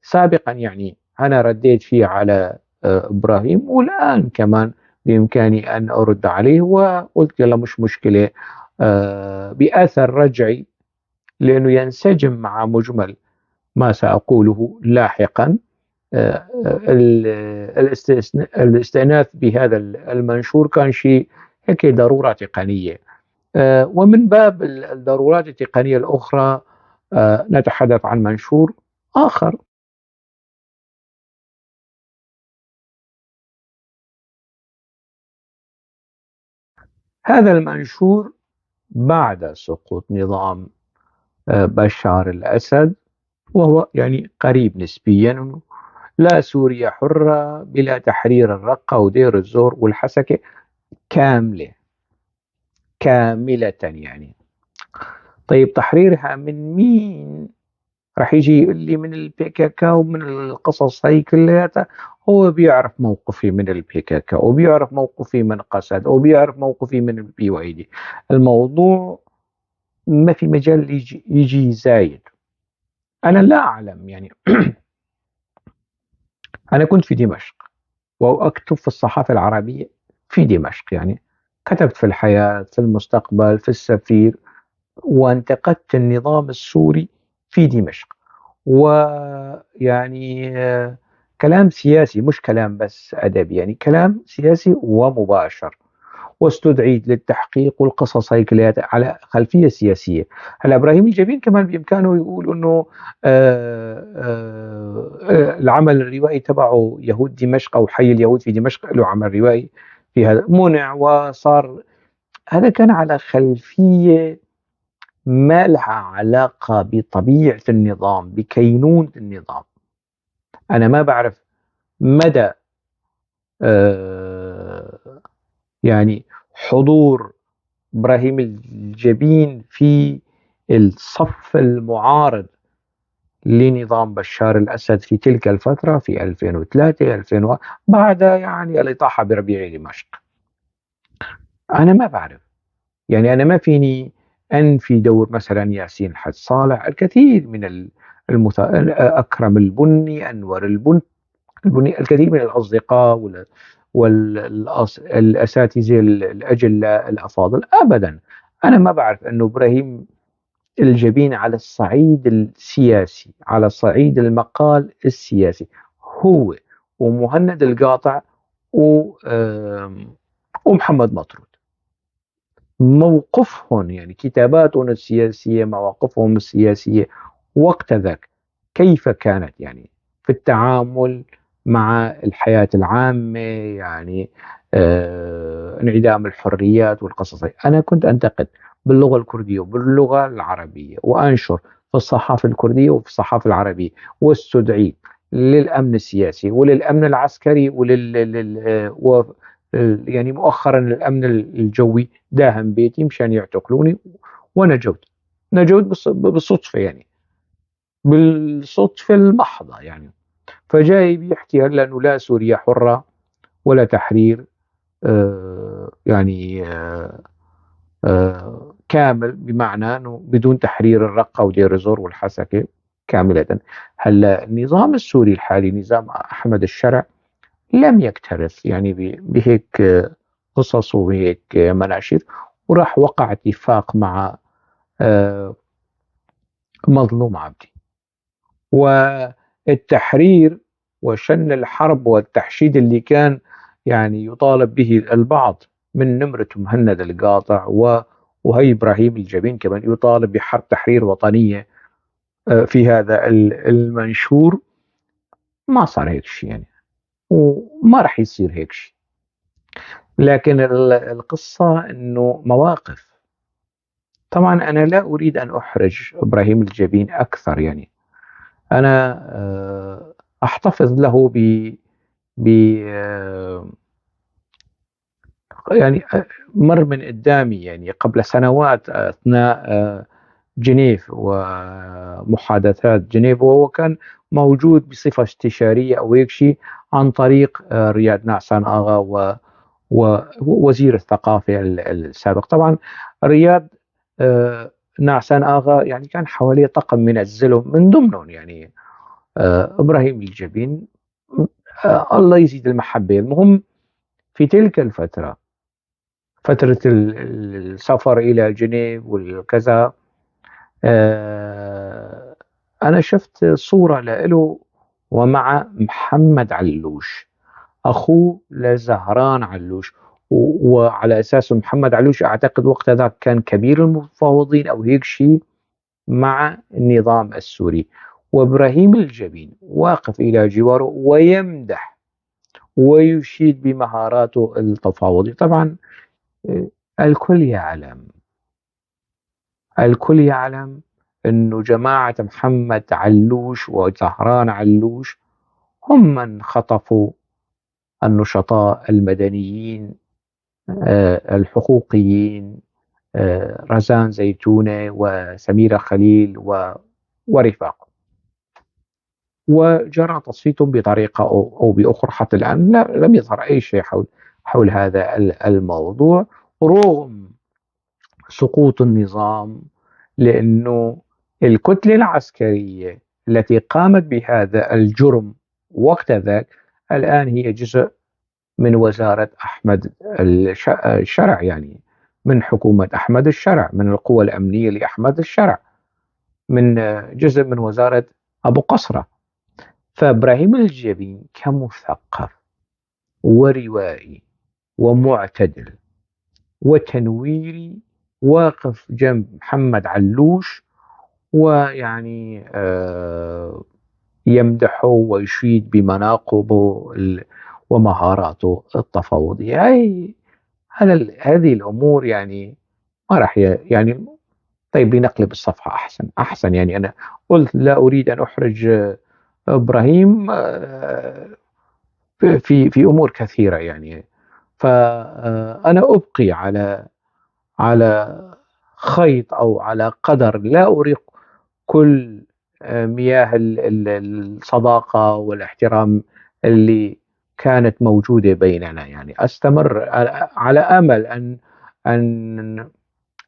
سابقا يعني أنا رديت فيه على إبراهيم، والآن كمان بإمكاني أن أرد عليه، وقلت يلا مش مشكلة بأثر رجعي، لأنه ينسجم مع مجمل ما سأقوله لاحقا. الاستئناف بهذا المنشور كان شيء هيك ضرورة تقنية. ومن باب الضرورات التقنية الأخرى نتحدث عن منشور آخر. هذا المنشور بعد سقوط نظام بشار الأسد، وهو يعني قريب نسبيا. لا سوريا حرة بلا تحرير الرقة ودير الزور والحسكة كاملة، كاملة يعني. طيب تحريرها من مين؟ راح يجي يقول لي من الPKK ومن القصص هي كلياتها. هو بيعرف موقفي من الPKK، وبيعرف موقفي من قسد، وبيعرف موقفي من الPYD. الموضوع ما في مجال يجي زايد. أنا لا أعلم يعني. أنا كنت في دمشق وأكتب في الصحافة العربية في دمشق يعني. كتبت في الحياة، في المستقبل، في السفير، وانتقدت النظام السوري في دمشق. ويعني كلام سياسي، مش كلام بس أدبي، يعني كلام سياسي ومباشر. واستدعيت للتحقيق والقصص هي كلها على خلفية سياسية. هلا إبراهيم الجبين كمان بإمكانه يقول أنه العمل الروائي تبعه يهود دمشق أو حي اليهود في دمشق له عمل روائي في هذا منع وصار. هذا كان على خلفية ما لها علاقة بطبيعة النظام، بكينونة النظام. أنا ما بعرف مدى آه، يعني حضور إبراهيم الجبين في الصف المعارض لنظام بشار الأسد في تلك الفترة في 2003 2000 بعد يعني الإطاحة بربيع دمشق. أنا ما بعرف يعني. أنا ما فيني أنفي دور مثلا ياسين الحج صالح، الكثير من أكرم البني، أنور البني، الكثير من الأصدقاء والأساتذة الأجلاء الأفاضل. أبدا أنا ما بعرف أنه إبراهيم الجبين على الصعيد السياسي، على صعيد المقال السياسي، هو ومهند القاطع ومحمد مطرود، موقفهم يعني كتاباتهم السياسية، مواقفهم السياسية وقت ذاك كيف كانت يعني في التعامل مع الحياة العامة، يعني انعدام الحريات والقصص هي. أنا كنت أنتقد باللغة الكردية وباللغة العربية، وأنشر في الصحافة الكردية وفي الصحافة العربية، واستدعيت للأمن السياسي وللأمن العسكري يعني مؤخرا الأمن الجوي داهم بيتي مشان يعتقلوني، ونجوت. نجوت بالصدفة يعني، بالصدفة المحضة يعني. فجاي بيحكي هلا انه لا سوريا حرة ولا تحرير يعني كامل، بمعنى انه بدون تحرير الرقة ودير الزور والحسكة كاملة. هلا النظام السوري الحالي، نظام احمد الشرع، لم يكترث يعني بهيك قصص وهيك مناشير، وراح وقع اتفاق مع آه، مظلوم عبدي. والتحرير وشن الحرب والتحشيد اللي كان يعني يطالب به البعض من نمرة مهند القاطع وهي إبراهيم الجبين كمان يطالب بحرب تحرير وطنية في هذا المنشور. ما صار هيك شيء يعني، وما راح يصير هيك شيء. لكن القصة انه مواقف. طبعا انا لا اريد ان احرج ابراهيم الجبين اكثر يعني. انا احتفظ له ب آه، يعني مر من قدامي يعني قبل سنوات اثناء جنيف ومحادثات جنيف، وهو كان موجود بصفة استشارية أو هيك شيء عن طريق رياض نعسان آغا ووزير الثقافة السابق. طبعا رياض نعسان آغا يعني كان حواليه طقم من الزلم، من ضمنهم يعني إبراهيم الجبين، الله يزيد المحبة. المهم في تلك الفترة، فترة السفر إلى جنيف والكذا، آه، أنا شفت صورة له ومع محمد علوش أخوه لزهران علوش، وعلى أساس محمد علوش أعتقد وقت ذاك كان كبير المفاوضين أو هيك شيء مع النظام السوري، وإبراهيم الجبين واقف إلى جواره ويمدح ويشيد بمهاراته التفاوضية. طبعا آه، الكل يعلم، الكل يعلم أنه جماعة محمد علوش وزهران علوش هم من خطفوا النشطاء المدنيين الحقوقيين، رزان زيتونة وسميرة خليل ورفاق، وجرى تصفيتهم بطريقة أو بأخرى. حتى الآن لم يظهر أي شيء حول هذا الموضوع رغم سقوط النظام، لأنه الكتلة العسكرية التي قامت بهذا الجرم وقت ذاك الآن هي جزء من وزارة أحمد الشرع، يعني من حكومة أحمد الشرع، من القوى الأمنية لأحمد الشرع، من جزء من وزارة أبو قصرة. فإبراهيم الجبين كمثقف وروائي ومعتدل وتنويري واقف جنب محمد علوش، ويعني يمدحه ويشيد بمناقبه ومهاراته التفاوضية. هذه الأمور يعني ما راح يعني طيب لنقلب الصفحة أحسن. يعني أنا قلت لا أريد أن أحرج إبراهيم في أمور كثيرة يعني، فأنا أبقي على خيط أو على قدر لا أريق كل مياه الصداقة والاحترام اللي كانت موجودة بيننا. يعني أستمر على أمل أن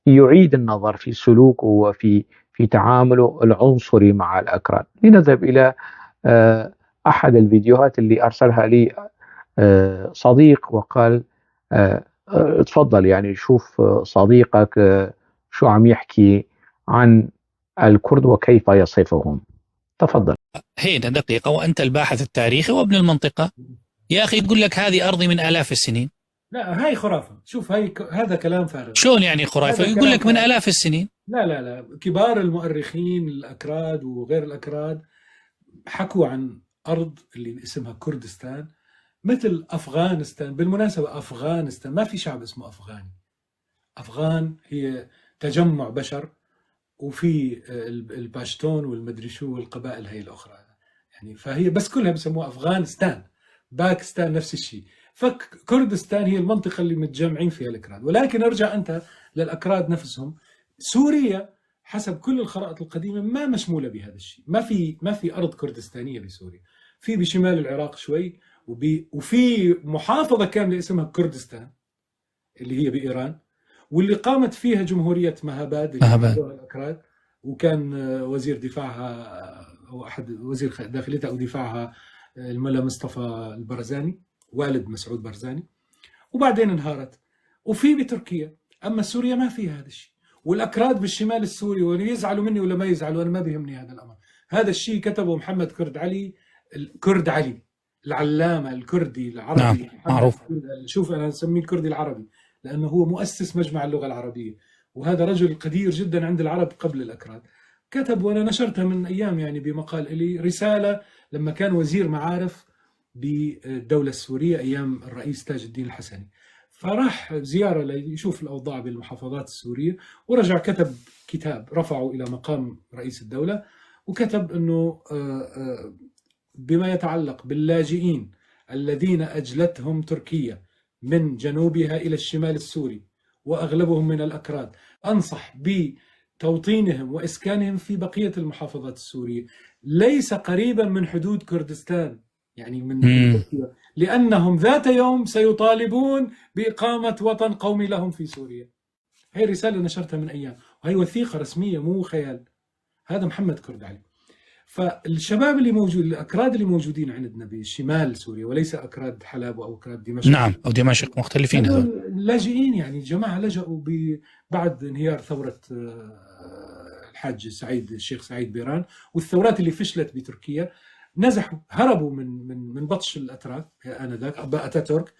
يعيد النظر في سلوكه في تعامله العنصري مع الأكراد. لنذهب إلى آه، أحد الفيديوهات اللي أرسلها لي صديق وقال تفضل يعني شوف صديقك شو عم يحكي عن الكرد وكيف يصفهم. تفضل. هنا دقيقة، وأنت الباحث التاريخي وابن المنطقة، يا أخي يقول لك هذه أرضي من آلاف السنين. لا هاي خرافة. شوف هذا كلام فارغ. شلون يعني خرافة؟ يقول لك من آلاف السنين. لا كبار المؤرخين الأكراد وغير الأكراد حكوا عن أرض اللي اسمها كردستان مثل أفغانستان. بالمناسبة أفغانستان ما في شعب اسمه أفغاني. أفغان هي تجمع بشر، وفي الباشتون والمدري شو والقبائل هي الأخرى يعني، فهي بس كلها بسموها أفغانستان. باكستان نفس الشيء. فكردستان هي المنطقة اللي متجمعين فيها الأكراد. ولكن ارجع أنت للأكراد نفسهم. سوريا حسب كل الخرائط القديمة ما مشمولة بهذا الشيء. ما في أرض كردستانية بسوريا. في بشمال العراق شوي، وفي محافظة كاملة اسمها كردستان اللي هي بإيران، واللي قامت فيها جمهورية مهاباد الأكراد، وكان وزير دفاعها أو أحد وزير داخليتها أو دفاعها الملا مصطفى البرزاني والد مسعود برزاني، وبعدين انهارت. وفي بتركيا. أما سوريا ما فيها هذا الشيء. والأكراد بالشمال السوري، ولا يزعلوا مني ولا ما يزعلوا، أنا ما بيهمني هذا الأمر. هذا الشيء كتبه محمد كرد علي العلامة الكردي العربي. نعم معروف. شوف أنا أسميه الكردي العربي لأنه هو مؤسس مجمع اللغة العربية، وهذا رجل قدير جدا عند العرب قبل الأكراد. كتب، وأنا نشرتها من أيام يعني بمقال إلي، رسالة لما كان وزير معارف بالدولة السورية أيام الرئيس تاج الدين الحسني. فراح زيارة ليشوف الأوضاع بالمحافظات السورية، ورجع كتب كتاب رفعه إلى مقام رئيس الدولة، وكتب أنه بما يتعلق باللاجئين الذين أجلتهم تركيا من جنوبها إلى الشمال السوري وأغلبهم من الأكراد، أنصح توطينهم وإسكانهم في بقية المحافظات السورية، ليس قريبا من حدود كردستان، يعني من تركيا، لأنهم ذات يوم سيطالبون بإقامة وطن قومي لهم في سوريا. هي رسالة نشرتها من أيام، وهي وثيقة رسمية مو خيال. هذا محمد كرد علي. فالشباب اللي موجود، الأكراد اللي موجودين عندنا بشمال سوريا، وليس أكراد حلب أو أكراد دمشق، نعم، أو دمشق، مختلفين هذول. لاجئين، يعني جماعة لجأوا بعد انهيار ثورة الحاج سعيد، الشيخ سعيد بيران، والثورات اللي فشلت بتركيا، نزحوا، هربوا من بطش الأتراك آنذاك، أتاتورك.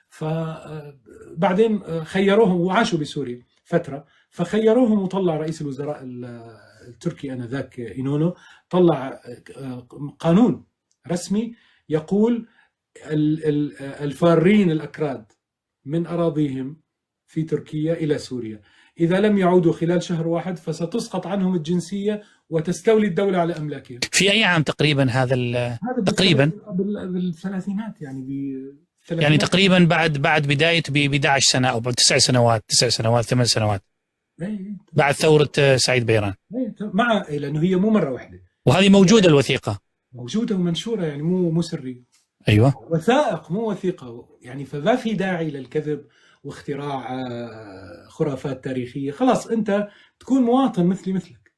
فبعدين خيروهم وعاشوا بسوريا فترة، فخيروهم وطلع رئيس الوزراء التركي آنذاك إينونو طلع قانون رسمي يقول الفارين الأكراد من أراضيهم في تركيا إلى سوريا إذا لم يعودوا خلال شهر واحد فستسقط عنهم الجنسية وتستولي الدولة على أملاكهم. في أي عام تقريبا هذا تقريبا بالثلاثينات، يعني تقريبا بعد بداية ب 11 سنة أو بعد 9 سنوات 8 سنوات بعد ثورة سعيد بيران، لأنه هي مو مرة واحدة. وهذه موجودة الوثيقة، موجودة ومنشورة، يعني مو سري. أيوة، وثائق مو وثيقة يعني. فما في داعي للكذب واختراع خرافات تاريخية. خلاص أنت تكون مواطن مثلك،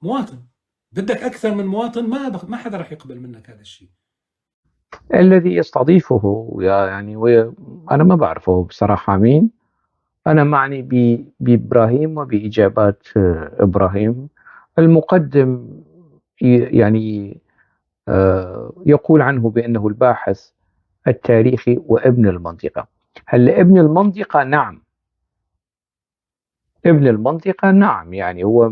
مواطن، بدك أكثر من مواطن، ما حدا رح يقبل منك هذا الشيء. الذي يستضيفه يعني أنا ما بعرفه بصراحة مين. أنا معني بإبراهيم وبإجابات إبراهيم. المقدم يعني يقول عنه بأنه الباحث التاريخي وابن المنطقة. هل ابن المنطقة؟ نعم، ابن المنطقة نعم، يعني هو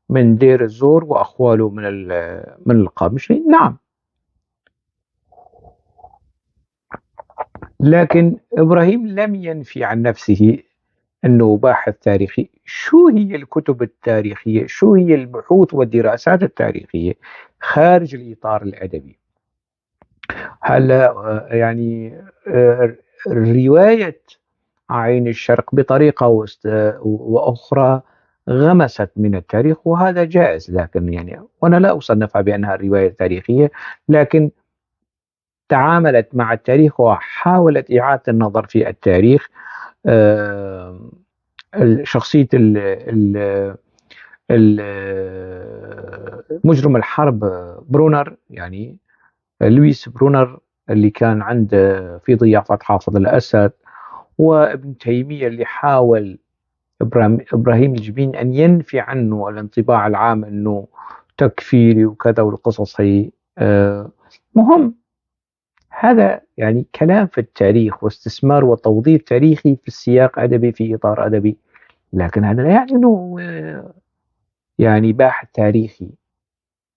من دير الزور وأخواله من القامشلي، نعم. لكن إبراهيم لم ينفي عن نفسه أنه باحث تاريخي. شو هي الكتب التاريخية؟ شو هي البحوث والدراسات التاريخية خارج الإطار الأدبي؟ هلا يعني رواية عين الشرق بطريقة وأخرى غمست من التاريخ، وهذا جائز، لكن يعني وأنا لا أصنفها بأنها رواية تاريخية، لكن تعاملت مع التاريخ وحاولت إعادة النظر في التاريخ. شخصية مجرم الحرب برونر، يعني لويس برونر، اللي كان عنده في ضيافة حافظ الأسد، وابن تيمية اللي حاول إبراهيم الجبين أن ينفي عنه الانطباع العام أنه تكفيري وكذا، والقصص هي مهم. هذا يعني كلام في التاريخ واستثمار وتوظيف تاريخي في السياق أدبي في إطار أدبي، لكن هذا لا يعني أنه يعني باحث تاريخي.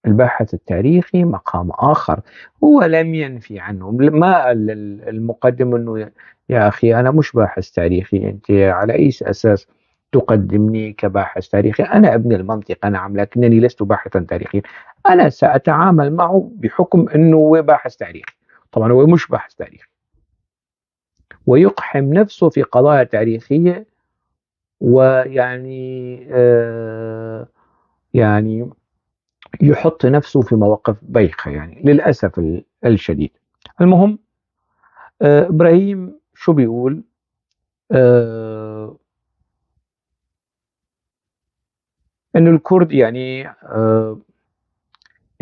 الباحث التاريخي مقام آخر، هو لم ينفي عنه. ما المقدم أنه يا أخي أنا مش باحث تاريخي، أنت على أي أساس تقدمني كباحث تاريخي؟ أنا ابن المنطقة نعم، لكنني لست باحثا تاريخيا. أنا سأتعامل معه بحكم أنه هو باحث تاريخي. طبعا هو مش باحث تاريخي، ويقحم نفسه في قضايا تاريخية، ويعني يعني يحط نفسه في مواقف بايخة، يعني للأسف الشديد. المهم إبراهيم شو بيقول؟ إنه الكرد يعني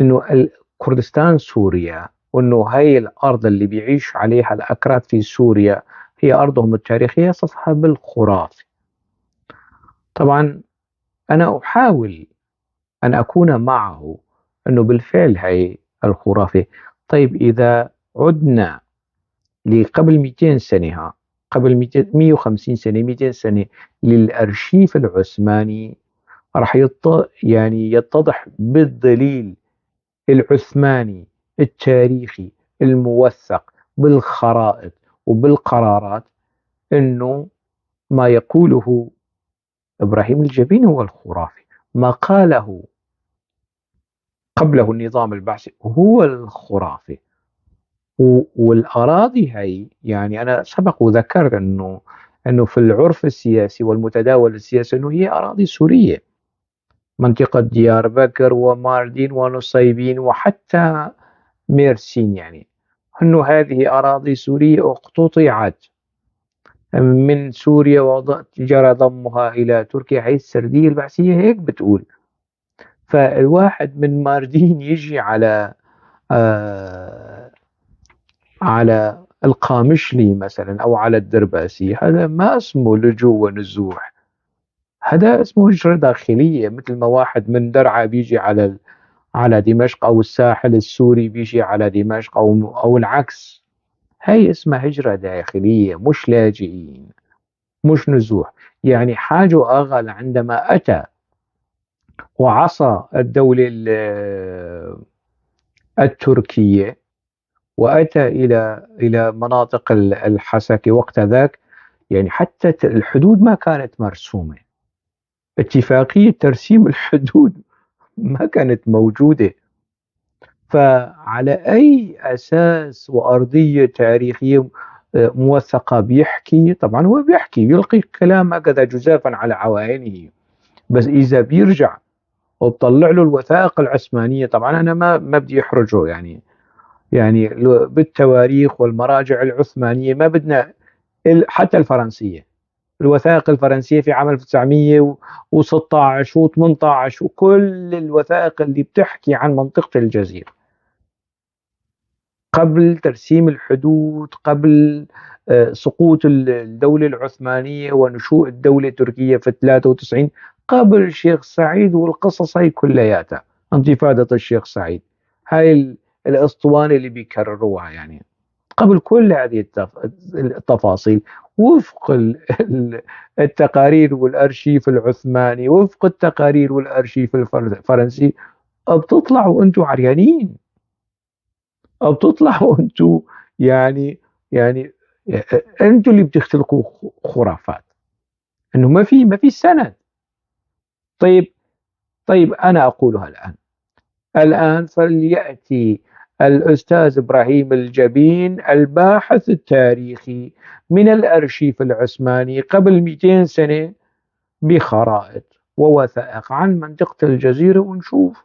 إنه كردستان سوريا، وإنه هاي الأرض اللي بيعيش عليها الأكراد في سوريا هي أرضهم التاريخية، صفها بالخرافي. طبعا أنا أحاول أن أكون معه أنه بالفعل هاي الخرافة. طيب إذا عدنا لقبل 200 سنة، قبل 150 سنة، 200 سنة، للأرشيف العثماني، راح يعني يتضح بالدليل العثماني التاريخي الموثق بالخرائط وبالقرارات أنه ما يقوله إبراهيم الجبيني هو الخرافي. ما قاله قبله النظام البعثي هو الخرافي. والأراضي هي، يعني أنا سبق وذكرت أنه في العرف السياسي والمتداول السياسي أنه هي أراضي سورية، منطقة ديار بكر وماردين ونصيبين وحتى ميرسين، يعني أنه هذه أراضي سورية اقتطعت من سوريا وجرى ضمها إلى تركيا. هي السردية البعثية هيك بتقول. فالواحد من ماردين يجي آه على القامشلي مثلا أو على الدرباسي، هذا ما اسمه لجوء ونزوح، هذا اسمه هجرة داخلية. مثل ما واحد من درعا بيجي على دمشق، أو الساحل السوري بيجي على دمشق، أو العكس. هي اسمها هجرة داخلية، مش لاجئين، مش نزوح. يعني حاج أغل عندما أتى وعصى الدولة التركية وأتى إلى مناطق الحسكة وقت ذاك، يعني حتى الحدود ما كانت مرسومة، اتفاقية ترسيم الحدود ما كانت موجودة. فعلى أي أساس وأرضية تاريخية موثقة بيحكي؟ طبعا هو بيحكي، يلقي كلام هكذا جزافا على عوائله، بس إذا بيرجع وبطلع له الوثائق العثمانية، طبعا أنا ما بدي أحرجه، يعني بالتواريخ والمراجع العثمانية ما بدنا، حتى الفرنسية، الوثائق الفرنسية في عام 1916 و18 وكل الوثائق اللي بتحكي عن منطقة الجزيرة قبل ترسيم الحدود، قبل سقوط الدولة العثمانية ونشوء الدولة التركية في 93، قبل الشيخ سعيد والقصص هي كلياتها، انتفاضة الشيخ سعيد، هاي الاسطوانة اللي بيكرروها، يعني قبل كل هذه التفاصيل، وفق التقارير والأرشيف العثماني، وفق التقارير والأرشيف الفرنسي، بتطلعوا أنتم عريانين، أو بتطلعوا أنتم يعني أنتم اللي بتختلقوا خرافات، إنه ما في سند. طيب أنا أقولها الآن فليأتي الأستاذ إبراهيم الجبين الباحث التاريخي من الأرشيف العثماني قبل 200 سنة بخرائط ووثائق عن منطقة الجزيرة، ونشوف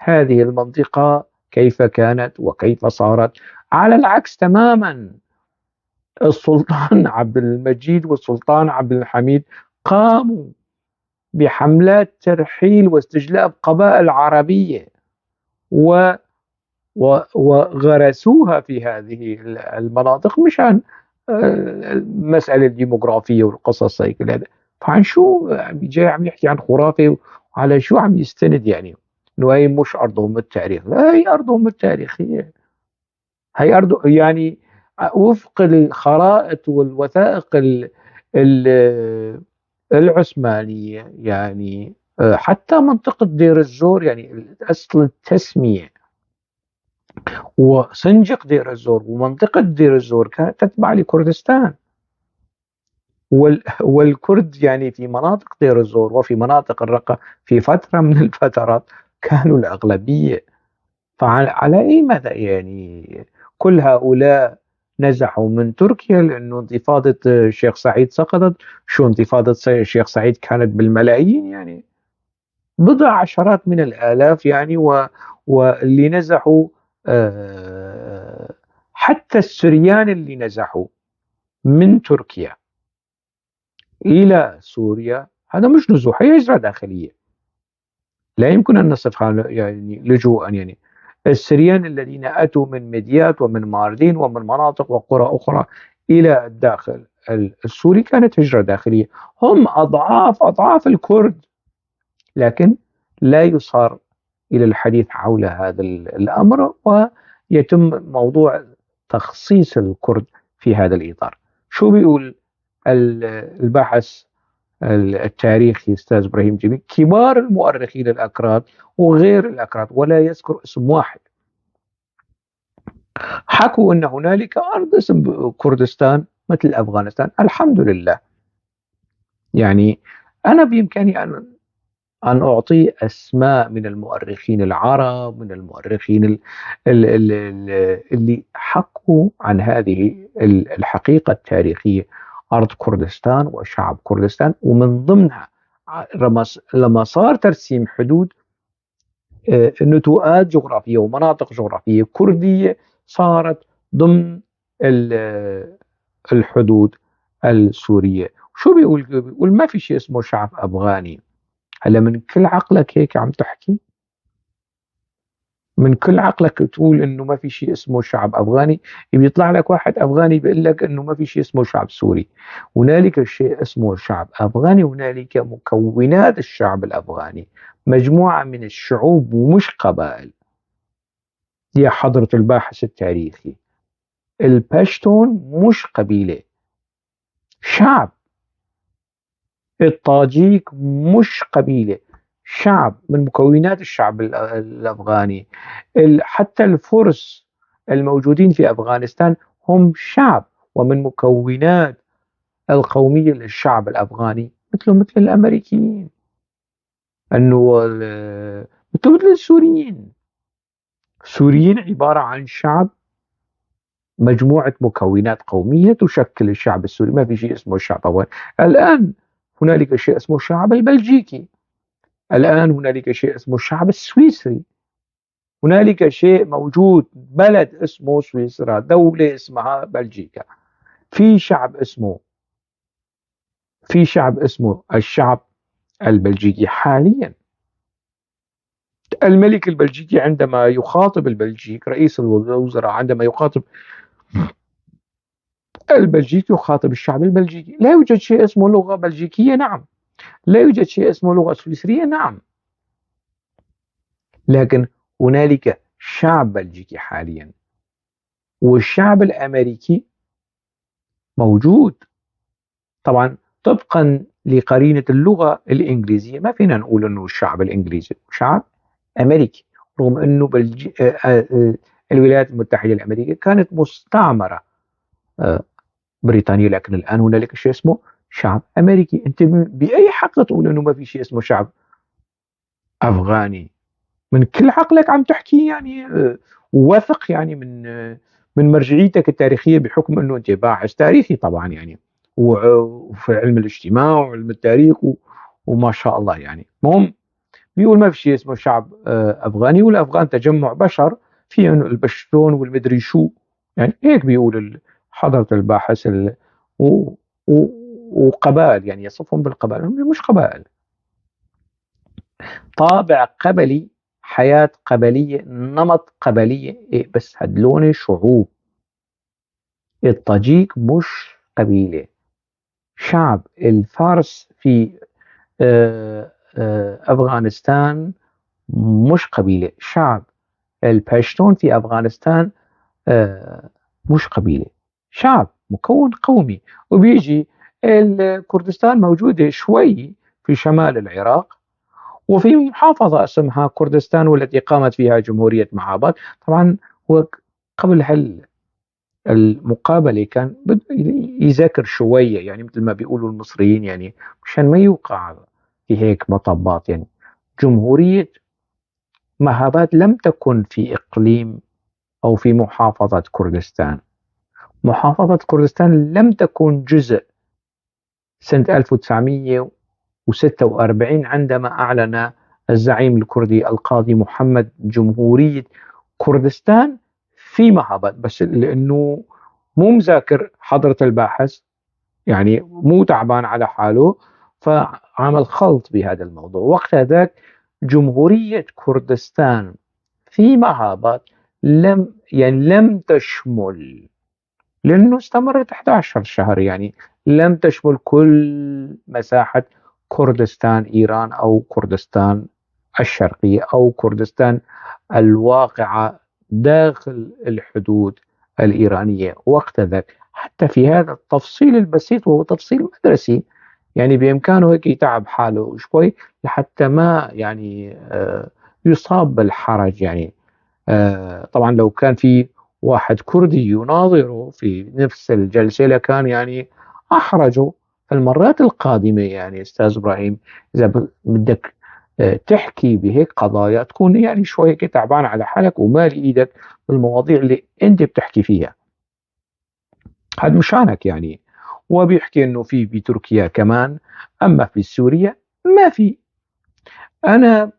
هذه المنطقة كيف كانت وكيف صارت. على العكس تماما، السلطان عبد المجيد والسلطان عبد الحميد قاموا بحملات ترحيل واستجلاب قبائل عربية وغرسوها في هذه المناطق مشان المسألة الديموغرافية والقصص هيك هذا. فعن شو جاي عم يحكي عن خرافة؟ وعلى شو عم يستند؟ يعني انه هي مش ارضهم التاريخ، لا هي ارضهم التاريخية، هي ارض يعني وفق الخرائط والوثائق العثمانية. يعني حتى منطقة دير الزور، يعني أصل التسمية وسنجق دير الزور ومنطقة دير الزور كانت تتبع لكردستان، والكرد يعني في مناطق دير الزور وفي مناطق الرقة في فترة من الفترات كانوا الأغلبية. فعلى أي مدى يعني كل هؤلاء نزحوا من تركيا لأنه انتفاضة الشيخ سعيد سقطت؟ شو انتفاضة الشيخ سعيد كانت بالملايين، يعني بضع عشرات من الآلاف، يعني واللي نزحوا حتى السريان اللي نزحوا من تركيا إلى سوريا، هذا مش نزوح، هي هجرة داخلية، لا يمكن أن نصفها يعني لجوءا. يعني السريان الذين أتوا من مديات ومن ماردين ومن مناطق وقرى أخرى إلى الداخل السوري كانت هجرة داخلية، هم أضعاف الكرد، لكن لا يصار إلى الحديث حول هذا الأمر، ويتم موضوع تخصيص الكرد في هذا الإطار. شو بيقول الباحث التاريخي أستاذ إبراهيم جبين؟ كبار المؤرخين الأكراد وغير الأكراد، ولا يذكر اسم واحد، حكوا أن هنالك أرض اسم كردستان مثل أفغانستان. الحمد لله، يعني أنا بإمكاني أن أعطي أسماء من المؤرخين العرب، من المؤرخين اللي حكوا عن هذه الحقيقة التاريخية، أرض كردستان وشعب كردستان، ومن ضمنها لما صار ترسيم حدود نتوءات جغرافية ومناطق جغرافية كردية صارت ضمن الحدود السورية. شو بيقول ما في شيء اسمه شعب أفغاني. هلا من كل عقلك هيك عم تحكي؟ من كل عقلك تقول انه ما في شيء اسمه شعب افغاني؟ بيطلع لك واحد افغاني بيقول لك انه ما في شيء اسمه شعب سوري. هنالك شيء اسمه شعب افغاني، هنالك مكونات الشعب الافغاني، مجموعة من الشعوب ومش قبائل. يا حضرة الباحث التاريخي، البشتون مش قبيلة، شعب. الطاجيك مش قبيلة، شعب من مكونات الشعب الأفغاني. حتى الفرس الموجودين في أفغانستان هم شعب ومن مكونات القومية للشعب الأفغاني، مثل الأمريكيين، أنه مثل السوريين. السوريين عبارة عن شعب، مجموعة مكونات قومية تشكل الشعب السوري. ما في شيء اسمه الشعب الأفغاني. الآن هنالك شيء اسمه الشعب البلجيكي، الآن هنالك شيء اسمه الشعب السويسري، هنالك شيء موجود، بلد اسمه سويسرا، دولة اسمها بلجيكا. في شعب اسمه الشعب البلجيكي حاليا. الملك البلجيكي عندما يخاطب البلجيك، رئيس الوزراء عندما يخاطب البلجيكي يخاطب الشعب البلجيكي. لا يوجد شيء اسمه لغة بلجيكية، نعم. لا يوجد شيء اسمه لغة سويسرية، نعم. لكن هنالك شعب بلجيكي حاليا، والشعب الأمريكي موجود. طبعا طبقا لقرينة اللغة الإنجليزية ما فينا نقول أنه الشعب الإنجليزي شعب أمريكي، رغم أنه الولايات المتحدة الأمريكية كانت مستعمرة بريطانية، لكن الآن هنالك شيء اسمه شعب أمريكي. أنت بأي حق تقول أنه ما في شيء اسمه شعب أفغاني؟ من كل عقلك عم تحكي يعني. ووثق يعني من مرجعيتك التاريخية، بحكم أنه أنت باحث تاريخي طبعا يعني، وفي علم الاجتماع وعلم التاريخ وما شاء الله يعني. المهم بيقول ما في شيء اسمه شعب أفغاني، والأفغان تجمع بشر فيهم البشتون والمدري شو، يعني هيك بيقول حضرة الباحث و... و... وقبائل، يعني يصفهم بالقبائل، هم مش قبائل. طابع قبلي، حياة قبلية، نمط قبلية، إيه بس هدلون شعوب. الطاجيك مش قبيلة، شعب. الفارس في أفغانستان مش قبيلة، شعب. الباشتون في أفغانستان مش قبيلة، شعب مكون قومي. وبيجي الكردستان موجودة شوي في شمال العراق، وفي محافظة اسمها كردستان، والتي قامت فيها جمهورية مهاباد. طبعا هو قبل المقابلة كان يذاكر شوية، يعني مثل ما بيقولوا المصريين، يعني مشان ما يوقع في هيك مطبات. يعني جمهورية مهاباد لم تكن في إقليم أو في محافظة كردستان. محافظة كردستان لم تكن جزء سنة 1946 عندما أعلن الزعيم الكردي القاضي محمد جمهورية كردستان في مهاباد. بس لأنه مو مذاكر حضرة الباحث، يعني مو تعبان على حاله، فعمل خلط بهذا الموضوع. وقت ذاك جمهورية كردستان في مهاباد لم تشمل، لأنه استمرت 11 شهر، يعني لم تشمل كل مساحة كردستان إيران، أو كردستان الشرقية، أو كردستان الواقعة داخل الحدود الإيرانية وقت ذاك. حتى في هذا التفصيل البسيط، وهو تفصيل مدرسي، يعني بإمكانه هيك يتعب حاله شوي لحتى ما يعني يصاب بالحرج. يعني طبعا لو كان في واحد كردي يناظره في نفس الجلسة لكان يعني أحرجه. فالمرات القادمة يعني أستاذ إبراهيم، إذا بدك تحكي بهيك قضايا، تكون يعني شوي هيك تعبان على حالك ومالي إيدك بالمواضيع اللي أنت بتحكي فيها. هذا مشانك يعني. وبيحكي إنه في بتركيا كمان، أما في سوريا ما في. أنا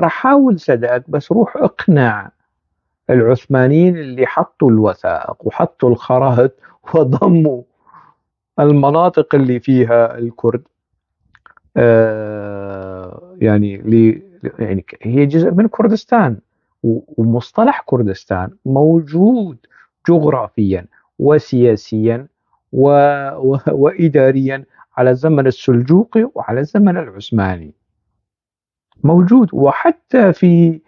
راح أحاول صدقك، بس روح اقنع العثمانيين اللي حطوا الوثائق وحطوا الخرائط وضموا المناطق اللي فيها الكرد، يعني يعني هي جزء من كردستان، ومصطلح كردستان موجود جغرافيا وسياسيا وإداريا على الزمن السلجوقي وعلى الزمن العثماني موجود. وحتى في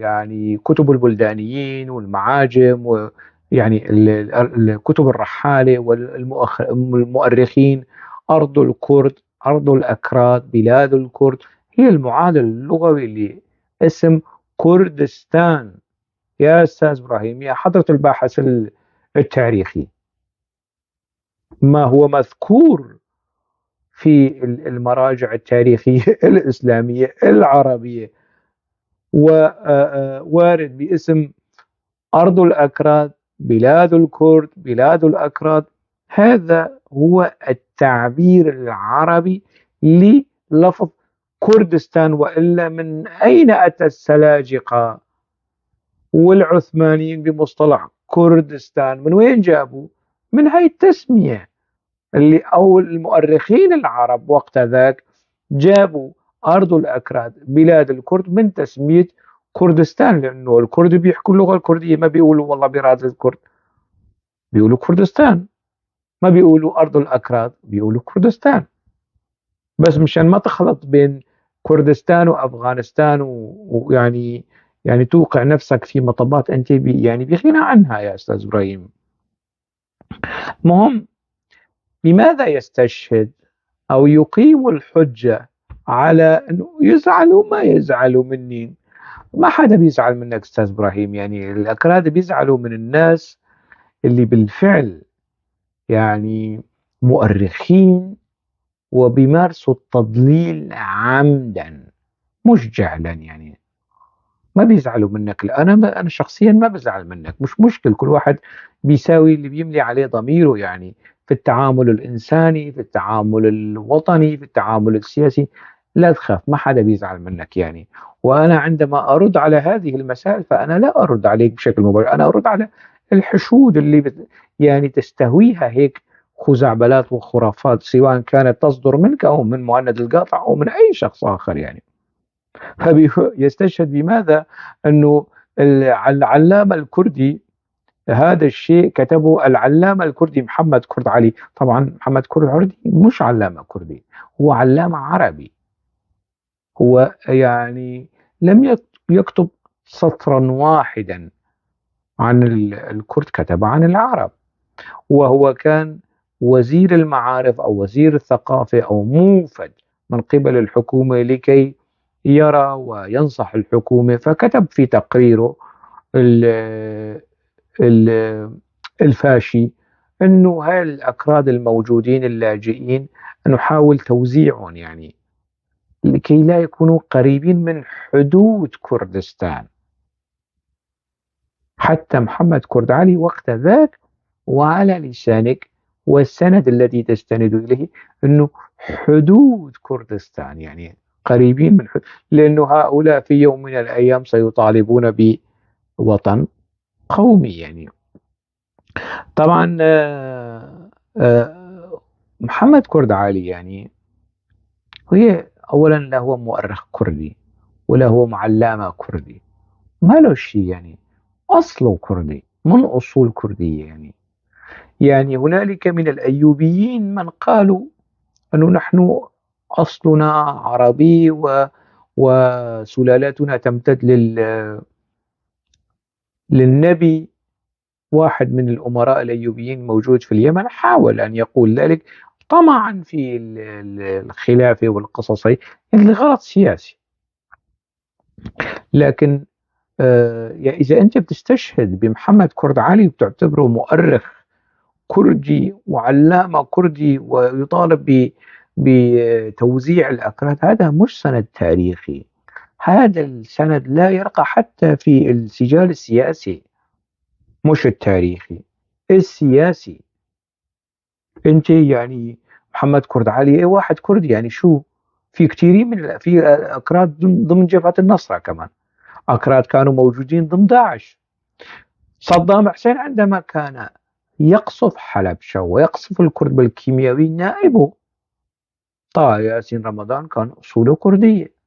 يعني كتب البلدانيين والمعاجم، ويعني الكتب الرحالة والمؤرخين، أرض الكرد، أرض الأكراد، بلاد الكرد، هي المعادل اللغوي لاسم كردستان. يا أستاذ إبراهيم، يا حضرة الباحث التاريخي، ما هو مذكور في المراجع التاريخية الإسلامية العربية ووارد باسم أرض الأكراد، بلاد الكرد، بلاد الأكراد، هذا هو التعبير العربي للفظ كردستان. وإلا من أين أتى السلاجقة والعثمانيين بمصطلح كردستان؟ من وين جابوا؟ من هاي التسمية اللي أو المؤرخين العرب وقت ذاك جابوا أرض الأكراد بلاد الكرد من تسمية كردستان، لأنه الكرد بيحكوا اللغة الكردية، ما بيقولوا والله بلاد الكرد، بيقولوا كردستان، ما بيقولوا أرض الأكراد، بيقولوا كردستان. بس مشان ما تخلط بين كردستان وأفغانستان ويعني يعني توقع نفسك في مطبات أنت يعني بغنى عنها يا أستاذ إبراهيم. مهم، لماذا يستشهد أو يقيم الحجة على أنه يزعلوا ما يزعلوا مني؟ ما حدا بيزعل منك أستاذ إبراهيم. يعني الأكراد بيزعلوا من الناس اللي بالفعل يعني مؤرخين وبيمارسوا التضليل عمدا مش جهلا. يعني ما بيزعلوا منك. لا، أنا شخصيا ما بزعل منك، مش مشكل، كل واحد بيساوي اللي بيملي عليه ضميره، يعني في التعامل الإنساني، في التعامل الوطني، في التعامل السياسي. لا تخاف، ما حدا بيزعل منك يعني. وأنا عندما أرد على هذه المسائل فأنا لا أرد عليك بشكل مباشر، أنا أرد على الحشود اللي يعني تستهويها هيك خزعبلات وخرافات، سواء كانت تصدر منك أو من مهند القاطع أو من أي شخص آخر يعني. فيستشهد بماذا؟ أنه العلامة الكردي، هذا الشيء كتبه العلامة الكردي محمد كرد علي. طبعا محمد كرد علي مش علامة كردي، هو علامة عربي. هو يعني لم يكتب سطرا واحدا عن الكرد، كتب عن العرب. وهو كان وزير المعارف أو وزير الثقافة أو موفد من قبل الحكومة لكي يرى وينصح الحكومة. فكتب في تقريره ال- الفاشي أنه هاي الأكراد الموجودين اللاجئين نحاول توزيعهم، يعني لكي لا يكونوا قريبين من حدود كردستان. حتى محمد كرد علي وقت ذاك وعلى لسانك والسند الذي تستند إليه أنه حدود كردستان، يعني قريبين من حدود، لأنه هؤلاء في يوم من الأيام سيطالبون بوطن قومي يعني. طبعا محمد كرد علي يعني هي أولا لا هو مؤرخ كردي ولا هو معلامة كردي، ما له شيء، يعني أصله كردي من أصول كردية. يعني هنالك من الأيوبيين من قالوا أنه نحن أصلنا عربي وسلالاتنا تمتد للنبي. واحد من الأمراء الأيوبيين موجود في اليمن حاول أن يقول ذلك طمعا في الخلافة والقصص، يعني لغرض سياسي. لكن إذا أنت بتستشهد بمحمد كرد علي وبتعتبره مؤرخ كردي وعلامة كردي ويطالب بتوزيع الأكراد، هذا مش سند تاريخي. هذا السند لا يرقى حتى في السجال السياسي، مش التاريخي، السياسي. أنت يعني محمد كرد علي واحد كردي، يعني شو، في كثيرين في أكراد ضمن جبهة النصرة، كمان أكراد كانوا موجودين ضمن داعش. صدام حسين عندما كان يقصف حلبشة ويقصف الكرد بالكيميائي، نائبه طه ياسين رمضان كان أصوله كردية.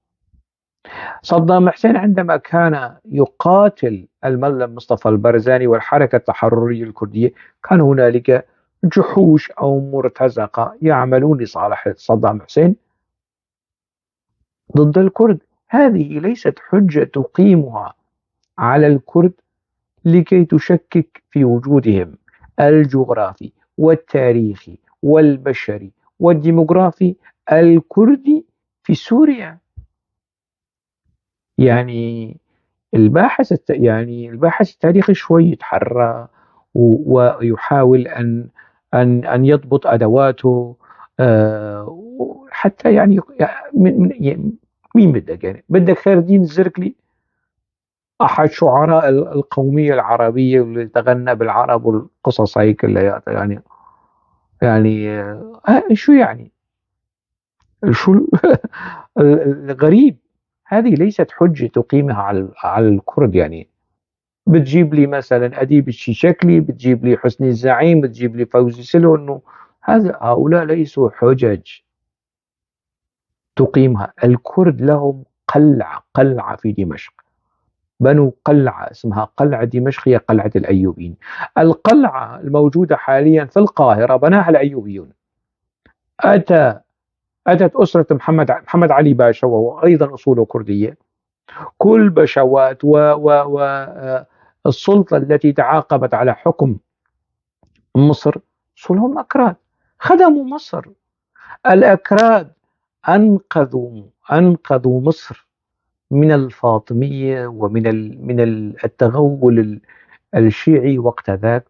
صدام حسين عندما كان يقاتل الملا مصطفى البرزاني والحركة التحررية الكردية، كان هنالك جحوش أو مرتزقة يعملون لصالح صدام حسين ضد الكرد. هذه ليست حجة تقيمها على الكرد لكي تشكك في وجودهم الجغرافي والتاريخي والبشري والديموغرافي الكردي في سوريا. يعني الباحث التاريخي شوي يتحرى ويحاول أن يضبط أدواته، حتى يعني مين بدك، يعني بدك خير الدين الزركلي أحد شعراء القومية العربية اللي تغنى بالعرب والقصص هاي كلها، يعني شو يعني، شو الغريب. هذه ليست حجة تقيمها على الكرد. يعني بتجيب لي مثلا أديب الشيشكلي، بتجيب لي حسني الزعيم، بتجيب لي فوزي سلو، إنه هؤلاء ليسوا حجج تقيمها. الكرد لهم قلعة في دمشق، بنوا قلعة اسمها قلعة دمشق، هي قلعة الأيوبيين. القلعة الموجودة حاليا في القاهرة بناها الأيوبيون. أتت أسرة محمد علي باشا، وهو أيضا أصوله كردية. كل بشوات والسلطة التي تعاقبت على حكم مصر أصولهم أكراد، خدموا مصر. الأكراد أنقذوا مصر من الفاطمية ومن من التغول الشيعي وقت ذاك،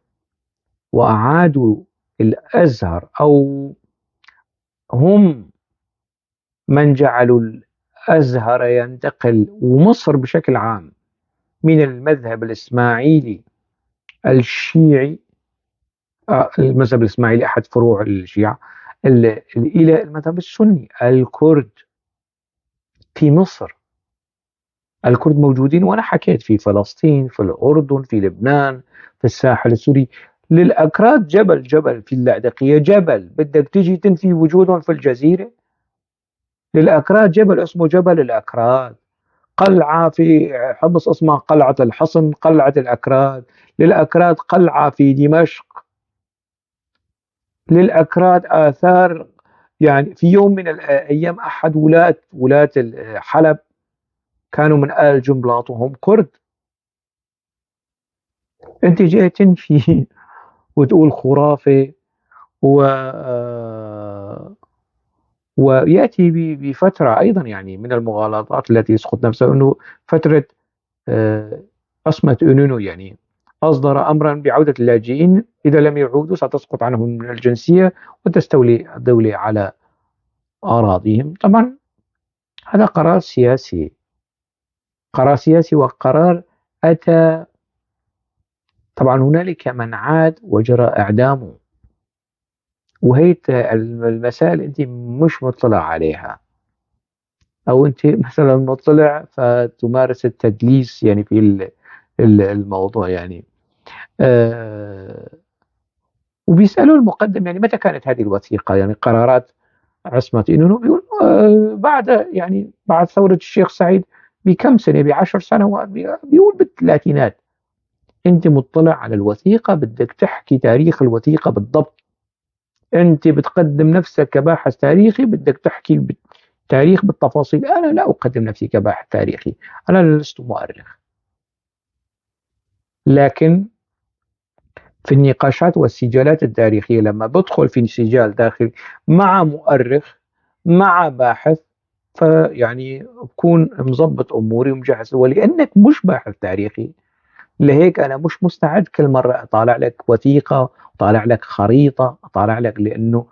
وأعادوا الأزهر، أو هم من جعلوا الأزهر ينتقل، ومصر بشكل عام، من المذهب الإسماعيلي الشيعي، المذهب الإسماعيلي أحد فروع الشيعة، إلى المذهب السني. الكرد في مصر، الكرد موجودين، وأنا حكيت في فلسطين، في الأردن، في لبنان، في الساحل السوري. للأكراد جبل في اللاذقية، جبل بدك تجي تنفي وجودهم في الجزيرة. للأكراد جبل اسمه جبل الأكراد، قلعة في حمص اسمها قلعة الحصن، قلعة الأكراد. للأكراد قلعة في دمشق. للأكراد آثار. يعني في يوم من الأيام أحد ولاة حلب كانوا من آل جنبلاط وهم كرد. أنت جاي تنفي وتقول خرافة، و ويأتي بفترة أيضا، يعني من المغالطات التي يسقط نفسه أنه فترة عصمة أونونو، يعني أصدر أمرا بعودة اللاجئين، إذا لم يعودوا ستسقط عنهم من الجنسية وتستولي الدولة على أراضيهم. طبعا هذا قرار سياسي، وقرار أتى. طبعا هنالك من عاد وجرى إعدامه، وهي المسائل أنت مش مطلع عليها، أو أنت مثلا مطلع فتمارس التدليس يعني في الموضوع. يعني وبيسألوا المقدم يعني متى كانت هذه الوثيقة، يعني قرارات عصمة إنه بيقول بعد ثورة الشيخ سعيد بكم سنة، ب10 سنوات، بيقول بالثلاثينات. أنت مطلع على الوثيقة، بدك تحكي تاريخ الوثيقة بالضبط. أنت بتقدم نفسك كباحث تاريخي، بدك تحكي تاريخ بالتفاصيل. أنا لا أقدم نفسي كباحث تاريخي، أنا لست مؤرخ، لكن في النقاشات والسجالات التاريخية لما بدخل في سجال داخلي مع مؤرخ مع باحث، فيعني بكون مظبط أموري ومجهز، ولأنك مش باحث تاريخي لهيك أنا مش مستعد كل مرة أطالع لك وثيقة، أطالع لك خريطة، أطالع لك، لأنه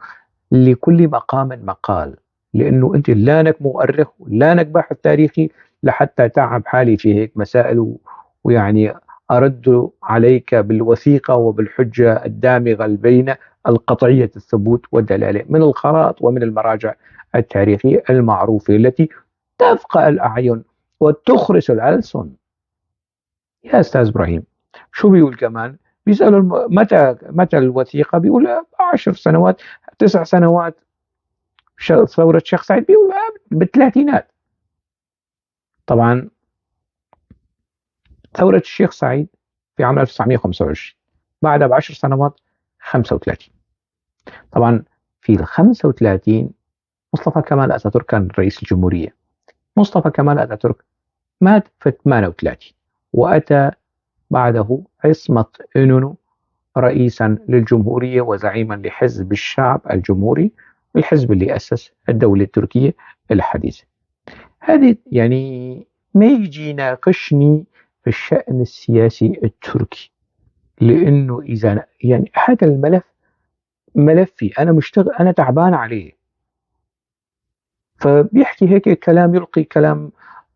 لكل مقام مقال. لأنه أنت لانك مؤرخ ولانك باحث تاريخي لحتى تعب حالي في هيك مسائل، ويعني أرد عليك بالوثيقة وبالحجة الدامغة البينة القطعية الثبوت والدلالة من الخرائط ومن المراجع التاريخية المعروفة التي تفقأ الأعين وتخرس الألسن. يا أستاذ إبراهيم، شو بيقول كمان؟ بيسألوا متى الوثيقة؟ بيقول 10 سنوات 9 سنوات. ثورة الشيخ سعيد بيقول بالثلاثينات. طبعا ثورة الشيخ سعيد في عام 1925، بعدها ب10 سنوات 35. طبعا في ال 35 مصطفى كمال أتاتورك كان رئيس الجمهورية. مصطفى كمال أتاتورك مات في 38، وأتى بعده عصمت إنونو رئيسا للجمهورية وزعيما لحزب الشعب الجمهوري، الحزب اللي أسس الدولة التركية الحديثة. هذه يعني ما يجي يناقشني في الشأن السياسي التركي، لأنه إذا يعني هذا الملف ملفي، أنا مشتغل، أنا تعبان عليه. فبيحكي هيك كلام، يلقي كلام،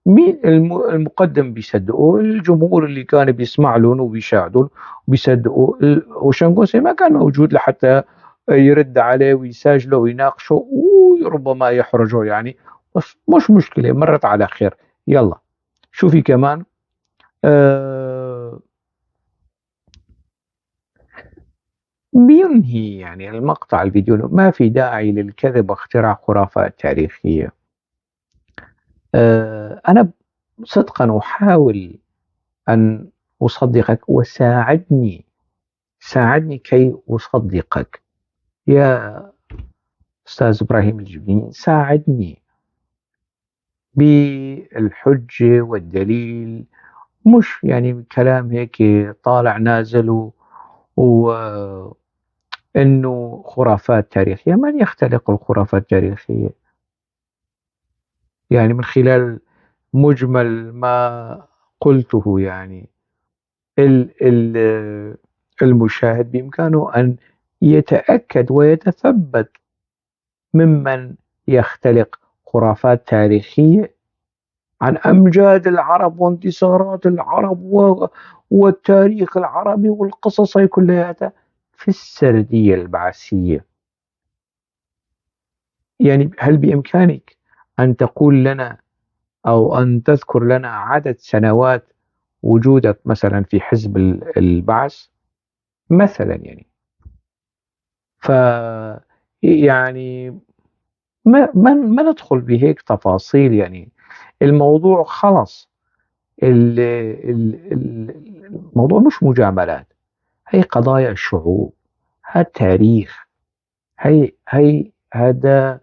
مين المقدم بيصدقه؟ الجمهور اللي كان بيسمع لهم وبيشاهدون وبيصدقوا. وشنقوسي ما كان موجود لحتى يرد عليه ويساجله ويناقشه وربما يحرجه يعني. بس مش مشكلة، مرت على خير. يلا شوفي كمان. بينهي يعني المقطع الفيديو: ما في داعي للكذب واختراع خرافات تاريخية. أنا صدقا أحاول أن أصدقك، وساعدني كي أصدقك يا أستاذ إبراهيم الجبني. ساعدني بالحجة والدليل، مش يعني كلام هيك طالع نازل وإنه خرافات تاريخية. من يختلق الخرافات التاريخية؟ يعني من خلال مجمل ما قلته، يعني المشاهد بإمكانه أن يتأكد ويتثبت ممن يختلق خرافات تاريخية عن أمجاد العرب وانتصارات العرب والتاريخ العربي والقصص هي كلها في السردية البعثية. يعني هل بإمكانك أن تقول لنا أو أن تذكر لنا عدد سنوات وجودك مثلا في حزب البعث مثلا؟ يعني ف يعني ما ندخل بهيك تفاصيل. يعني الموضوع خلص. الموضوع مش مجاملات، هي قضايا شعوب، هذا تاريخ، هي هذا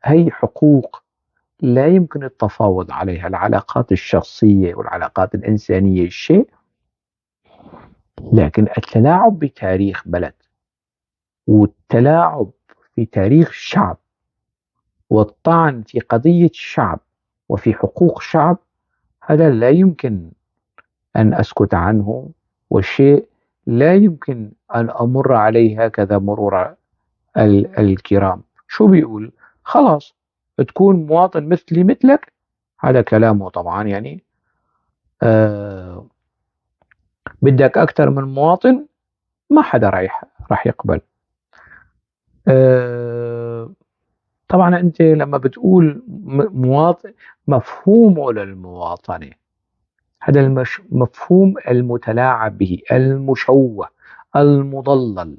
هي حقوق لا يمكن التفاوض عليها. العلاقات الشخصية والعلاقات الإنسانية شيء، لكن التلاعب بتاريخ بلد والتلاعب في تاريخ شعب والطعن في قضية شعب وفي حقوق شعب، هذا لا يمكن أن أسكت عنه، والشيء لا يمكن أن أمر عليه هكذا مرور الكرام. شو بيقول؟ خلاص تكون مواطن مثلي مثلك. هذا كلامه طبعا. يعني بدك أكثر من مواطن، ما حدا راح يقبل. طبعا أنت لما بتقول مواطن، مفهومه للمواطنة هذا المفهوم المتلاعب به، المشوه، المضلل،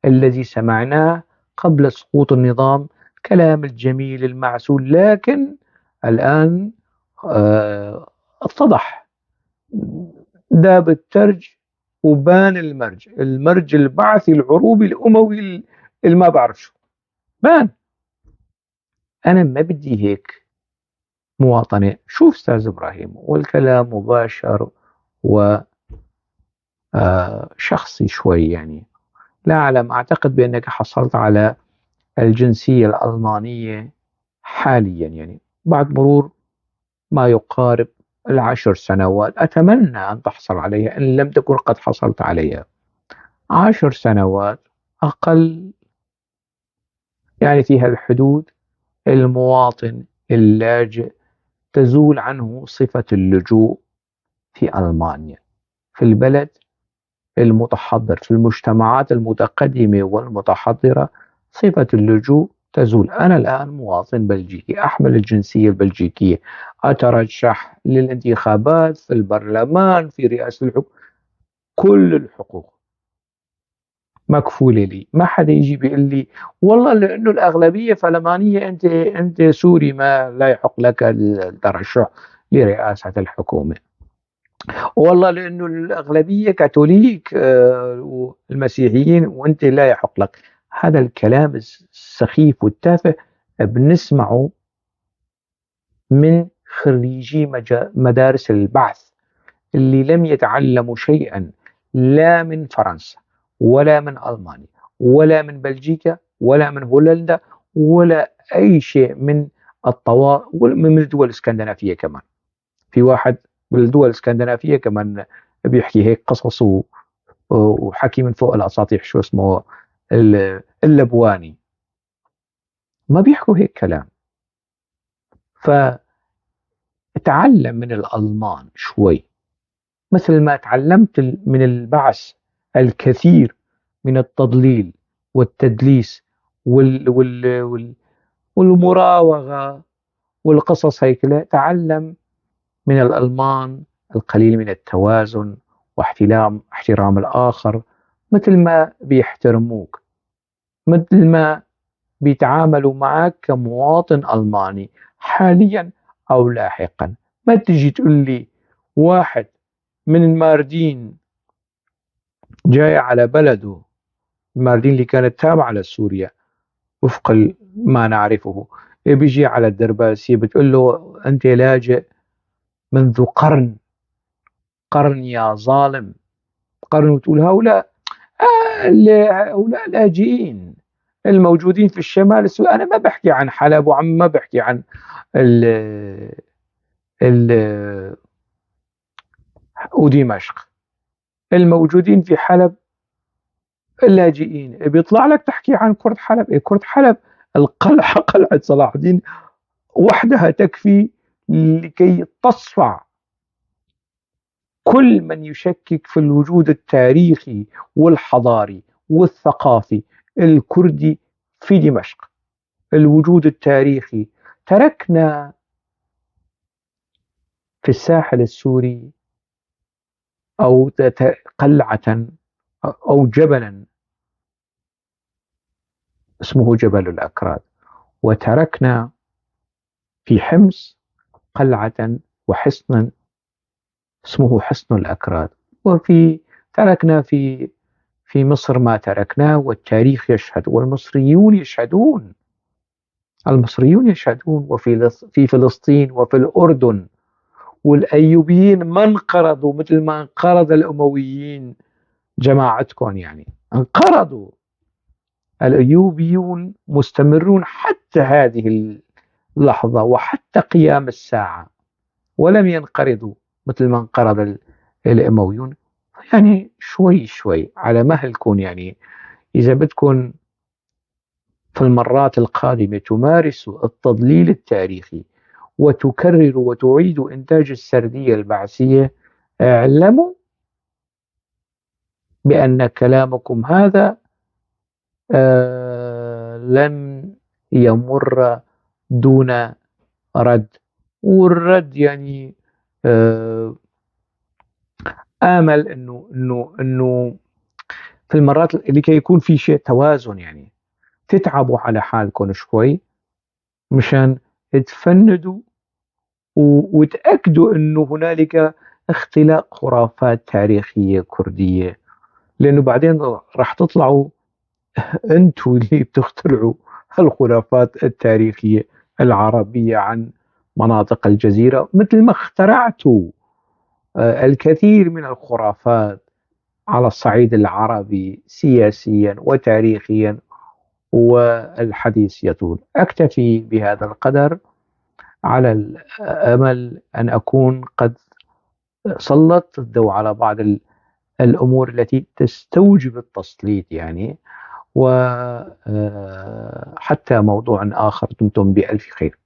الذي سمعناه قبل سقوط النظام، كلام الجميل المعسول. لكن الآن اتضح، داب الترج وبان المرج البعثي العروبي الأموي اللي ما بعرف شو بان. أنا ما بدي هيك مواطنة. شوف أستاذ إبراهيم، والكلام مباشر وشخصي شوي. يعني لا أعلم، أعتقد بأنك حصلت على الجنسية الألمانية حاليا، يعني بعد مرور ما يقارب 10 سنوات. أتمنى أن تحصل عليها إن لم تكن قد حصلت عليها. 10 سنوات أقل، يعني في هالحدود. المواطن اللاجئ تزول عنه صفة اللجوء في ألمانيا، في البلد المتحضر في المجتمعات المتقدمة والمتحضرة صفة اللجوء تزول. أنا الآن مواطن بلجيكي أحمل الجنسية البلجيكية، أترشح للانتخابات في البرلمان في رئاسة الحكومة، كل الحقوق مكفولة لي. ما حدا يجي بيقول لي والله لأنه الأغلبية فلمانية أنت سوري ما لا يحق لك الترشح لرئاسة الحكومة، والله لأنه الأغلبية كاثوليك والمسيحيين وأنت لا يحق لك. هذا الكلام السخيف والتافه بنسمعه من خريجي مدارس البحث اللي لم يتعلموا شيئا لا من فرنسا ولا من ألمانيا ولا من بلجيكا ولا من هولندا ولا أي شيء من من الدول الاسكندنافية كمان. في واحد بالدول الاسكندنافية كمان بيحكي هيك قصص وحكي من فوق الأساطيح، شو اسمه اللبواني، ما بيحكوا هيك كلام. فتعلم من الألمان شوي، مثل ما تعلمت من البعث الكثير من التضليل والتدليس والمراوغة والقصص هيك. لا، تعلم من الألمان القليل من التوازن واحترام الآخر، مثل ما بيحترموك، مثل ما بيتعاملوا معك كمواطن ألماني حاليا أو لاحقا. ما تجي تقول لي واحد من الماردين جاي على بلده، الماردين اللي كانت تابعة لسوريا وفق ما نعرفه، بيجي على الدرباسية بتقول له أنت لاجئ منذ قرن يا ظالم، قرن، وتقول هؤلاء هؤلاء لاجئين الموجودين في الشمال السوري. أنا ما بحكي عن حلب ما بحكي عن ال ال ودمشق، الموجودين في حلب اللاجئين. بيطلع لك تحكي عن كرد حلب. كرد حلب قلعة صلاح الدين وحدها تكفي لكي تصفع كل من يشكك في الوجود التاريخي والحضاري والثقافي الكردي في دمشق. الوجود التاريخي، تركنا في الساحل السوري أو قلعة أو جبلا اسمه جبل الأكراد، وتركنا في حمص قلعة وحصنا اسمه حصن الأكراد، تركنا في مصر ما تركناه، والتاريخ يشهد والمصريون يشهدون. المصريون يشهدون، في فلسطين وفي الأردن، والأيوبيين ما انقرضوا مثل ما انقرض الأمويين جماعتكم، يعني انقرضوا. الأيوبيون مستمرون حتى هذه اللحظة وحتى قيام الساعة، ولم ينقرضوا مثل ما انقرض الأمويون. يعني شوي شوي على مهلكم، يعني إذا بدكم في المرات القادمة تمارسوا التضليل التاريخي وتكرروا وتعيدوا إنتاج السردية البعثية، اعلموا بأن كلامكم هذا لن يمر دون رد. والرد يعني آمل إنه في المرات لكي يكون في شيء توازن، يعني تتعبوا على حالكم شوي مشان تفندوا وتأكدوا إنه هنالك اختلاق خرافات تاريخية كردية، لأنه بعدين راح تطلعوا أنتوا اللي بتخترعوا الخرافات التاريخية العربية عن مناطق الجزيرة، مثل ما اخترعتوا الكثير من الخرافات على الصعيد العربي سياسيا وتاريخيا. والحديث يطول. أكتفي بهذا القدر على الأمل أن أكون قد سلطت الضوء على بعض الأمور التي تستوجب التسليط، يعني وحتى موضوع آخر. دمتم بألف خير.